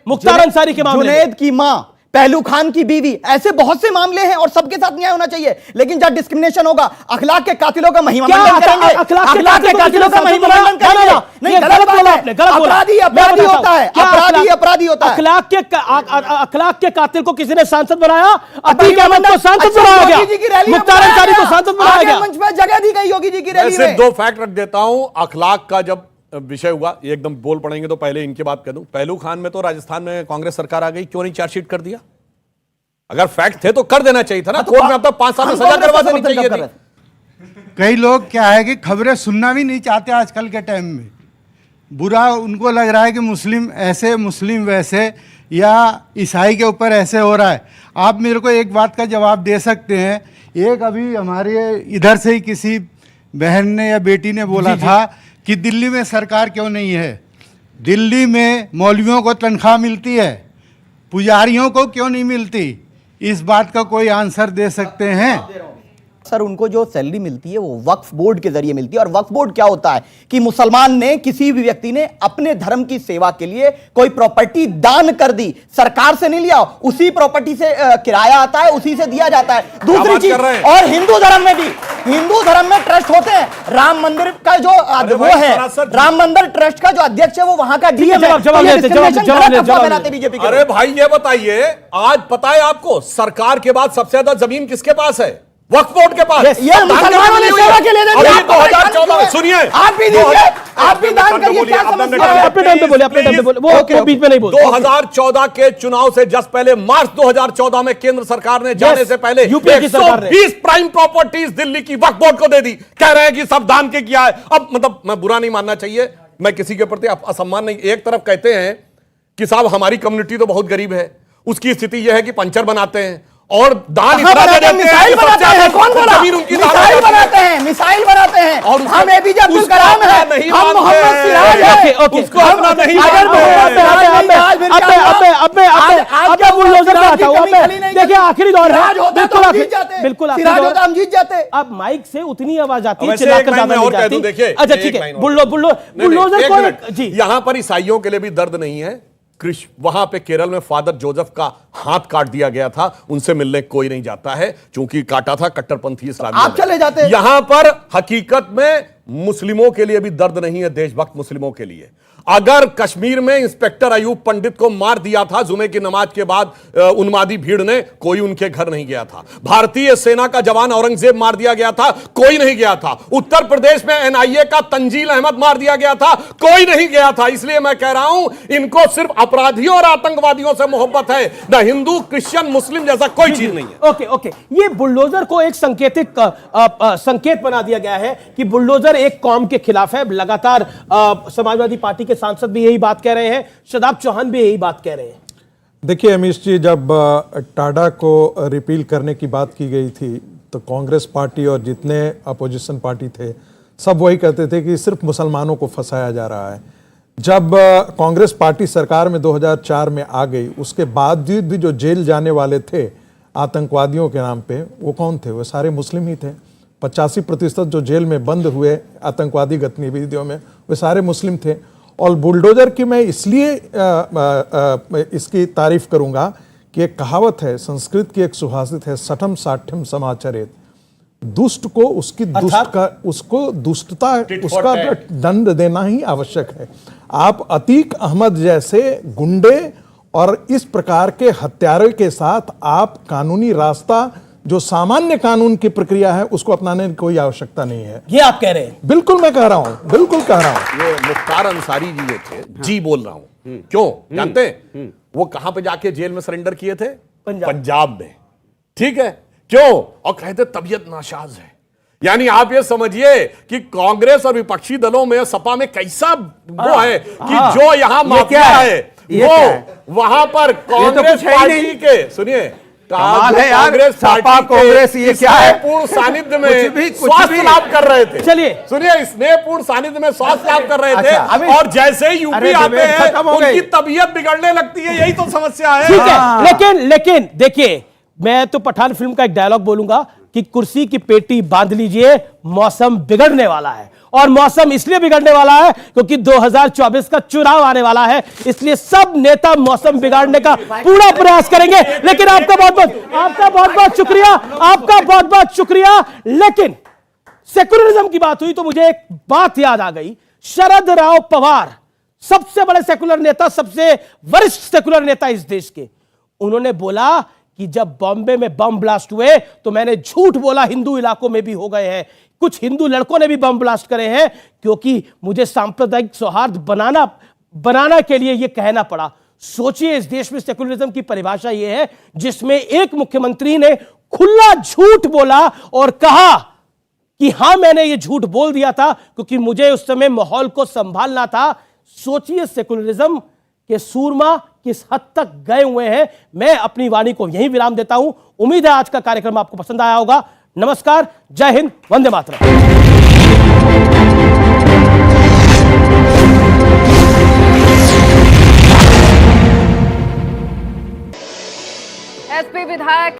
मुख्तार अंसारी के मामले, जुनैद की मां, पहलू खान की बीवी, ऐसे बहुत से मामले हैं और सबके साथ न्याय होना चाहिए। लेकिन जहां डिस्क्रिमिनेशन होगा, अखलाक के कातिलों का महिमामंडन करेंगे, अखलाक के कातिलों का महिमामंडन करेंगे। नहीं, गलत बात है। अपराधी अपराधी होता है, अपराधी अपराधी होता है। अखलाक के कातिल को किसी ने सांसद बनाया? अतीक अहमद को सांसद बनाया गया, मुख्तार अंसारी को सांसद बनाया गया, मंच पर जगह दी गई योगी जी की रैली में। दो फैक्ट रख देता हूं। अखलाक का जब विषय हुआ, एकदम बोल पड़ेंगे तो पहले इनकी बात कर दूं। पहलू खान में तो राजस्थान में कांग्रेस सरकार आ गई, क्यों नहीं चार्जशीट कर दिया? अगर फैक्ट थे तो कर देना चाहिए था ना, कोर्ट में अब तक 5 साल में सजा करवा देनी चाहिए थी। कई लोग क्या है कि खबरें सुनना भी नहीं चाहते आजकल के टाइम में। बुरा उनको लग रहा है कि मुस्लिम ऐसे, मुस्लिम वैसे, या ईसाई के ऊपर ऐसे हो रहा है। आप मेरे को एक बात का जवाब दे सकते हैं? एक अभी हमारे इधर से ही किसी बहन ने या बेटी ने बोला था कि दिल्ली में सरकार क्यों नहीं है, दिल्ली में मौलवियों को तनख्वाह मिलती है, पुजारियों को क्यों नहीं मिलती? इस बात का कोई आंसर दे सकते हैं? सर, उनको जो सैलरी मिलती है वो वक्फ बोर्ड के जरिए मिलती है। और वक्फ बोर्ड क्या होता है कि मुसलमान ने, किसी भी व्यक्ति ने अपने धर्म की सेवा के लिए कोई प्रॉपर्टी दान कर दी, सरकार से नहीं लिया, उसी प्रॉपर्टी से किराया आता है, उसी से दिया जाता है। दूसरी चीज, और हिंदू धर्म में भी, हिंदू धर्म में ट्रस्ट होते हैं। राम मंदिर का जो वो है, राम मंदिर ट्रस्ट का जो अध्यक्ष है वो वहां का डीएम है। बीजेपी। अरे भाई ये बताइए, आज पता है आपको सरकार के बाद सबसे ज्यादा जमीन किसके पास है? वक्फ बोर्ड के पास। ये मुसलमानों ने सेवा के लिए दे दिया। 2014 में सुनिए, आप भी दीजिए, आप भी दान करिए, क्या समस्या है? अपने टाइम पे बोले, अपने टाइम पे बोले, वो बीच में नहीं बोले। 2014 के चुनाव से जस्ट पहले मार्च 2014 में केंद्र सरकार ने जाने से पहले 120 प्राइम प्रॉपर्टीज दिल्ली की वक्फ बोर्ड को दे दी। कह रहे हैं कि सब दान के किया है। अब मतलब मैं बुरा नहीं मानना चाहिए, मैं किसी के प्रति असम्मान नहीं। एक तरफ कहते हैं कि साहब हमारी कम्युनिटी तो बहुत गरीब है, उसकी स्थिति यह है कि पंचर बनाते हैं और दान इतना दे देते हैं, मिसाइल बनाते हैं। कौन बोला? मिसाइल बनाते हैं, मिसाइल बनाते हैं। और हम एपीजे अब्दुल कलाम हैं, हम मोहम्मद सिराज हैं, उसको अपना नहीं देखिए आखिरी दौर है, बिल्कुल हम जीत जाते। अब माइक से उतनी आवाज आती है, चिल्लाकर ज्यादा नहीं जाती। देखिए, अच्छा ठीक है, बुलडोजर को जी, यहां पर ईसाइयों के लिए भी दर्द नहीं है। वहां पे केरल में फादर जोसेफ का हाथ काट दिया गया था, उनसे मिलने कोई नहीं जाता है, क्योंकि काटा था कट्टरपंथी इस्लामी। आप चले जाते। यहां पर हकीकत में मुस्लिमों के लिए भी दर्द नहीं है, देशभक्त मुस्लिमों के लिए। अगर कश्मीर में इंस्पेक्टर अयूब पंडित को मार दिया था जुमे की नमाज के बाद उन्मादी भीड़ ने, कोई उनके घर नहीं गया था। भारतीय सेना का जवान औरंगजेब मार दिया गया था, कोई नहीं गया था। उत्तर प्रदेश में एनआईए का तंजील अहमद मार दिया गया था, कोई नहीं गया था। इसलिए मैं कह रहा हूं, इनको सिर्फ अपराधियों और आतंकवादियों से मोहब्बत है, न हिंदू, क्रिश्चियन, मुस्लिम जैसा कोई चीज नहीं है। ओके ओके, ये बुलडोजर को एक संकेतिक संकेत बना दिया गया है कि बुलडोजर एक कौम के खिलाफ है। लगातार समाजवादी पार्टी के सांसद भी यही बात कह रहे हैं, शदाब चौहान भी यही बात कह रहे हैं। देखिए अमीश जी, जब टाडा को रिपील करने की बात की गई थी तो कांग्रेस पार्टी और जितने अपोजिशन पार्टी थे सब वही कहते थे कि सिर्फ मुसलमानों को फंसाया जा रहा है। जब कांग्रेस पार्टी सरकार में 2004 में आ गई, उसके बावजूद भी जो जेल जाने वाले थे आतंकवादियों के नाम पे, वो कौन थे? वो सारे मुस्लिम ही थे। 85% जो जेल में बंद हुए आतंकवादी गतिविधियों में, वे सारे मुस्लिम थे। और बुलडोजर की मैं इसलिए इसकी तारीफ करूंगा कि एक कहावत है, संस्कृत की एक सुभाषित है, सठम साठ्यम समाचरेत। दुष्ट को उसकी दुष्टता उसका दंड देना ही आवश्यक है। आप अतीक अहमद जैसे गुंडे और इस प्रकार के हत्यारे के साथ आप कानूनी रास्ता, जो सामान्य कानून की प्रक्रिया है, उसको अपनाने की कोई आवश्यकता नहीं है। ये आप कह रहे हैं? बिल्कुल मैं कह रहा हूं, बिल्कुल कह रहा हूं। ये मुख्तार अंसारी जी जो थे, जी बोल रहा हूं, क्यों जानते हैं? वो कहां पे जाके जेल में सरेंडर किए थे? पंजाब में। ठीक है, क्यों? और कहते तबीयत नासाज है। यानी आप ये समझिए कि कांग्रेस और विपक्षी दलों में, सपा में कैसा वो है कि जो यहां माफिया है वो वहां पर कांग्रेस पार्टी के, सुनिए, कमाल है यार, सपा कांग्रेस ये क्या है? पूर्ण सानिध्य में स्वास्थ्य लाभ कर रहे थे। चलिए सुनिए, स्नेहपूर्ण सानिध्य में स्वास्थ्य लाभ कर रहे थे, और जैसे ही यूपी आते हैं उनकी तबीयत बिगड़ने लगती है। यही तो समस्या है। ठीक है, लेकिन देखिए, मैं तो पठान फिल्म का एक डायलॉग बोलूंगा कि कुर्सी की पेटी बांध लीजिए, मौसम बिगड़ने वाला है। और मौसम इसलिए बिगड़ने वाला है क्योंकि 2024 का चुनाव आने वाला है, इसलिए सब नेता मौसम बिगाड़ने का पूरा प्रयास करेंगे। लेकिन आपका बहुत बहुत शुक्रिया। लेकिन सेकुलरिज्म की बात हुई तो मुझे एक बात याद आ गई। शरद राव पवार, सबसे बड़े सेकुलर नेता, सबसे वरिष्ठ सेकुलर नेता इस देश के, उन्होंने बोला कि जब बॉम्बे में बम ब्लास्ट हुए तो मैंने झूठ बोला, हिंदू इलाकों में भी हो गए हैं, कुछ हिंदू लड़कों ने भी बम ब्लास्ट करे हैं, क्योंकि मुझे सांप्रदायिक सौहार्द बनाना के लिए यह कहना पड़ा। सोचिए, इस देश में सेकुलरिज्म की परिभाषा यह है जिसमें एक मुख्यमंत्री ने खुला झूठ बोला और कहा कि हां, मैंने यह झूठ बोल दिया था क्योंकि मुझे उस समय माहौल को संभालना था। सोचिए सेकुलरिज्म के सूरमा किस हद तक गए हुए हैं। मैं अपनी वाणी को यहीं विराम देता हूं। उम्मीद है आज का कार्यक्रम आपको पसंद आया होगा। नमस्कार, जय हिंद, वंदे मातरम। एसपी विधायक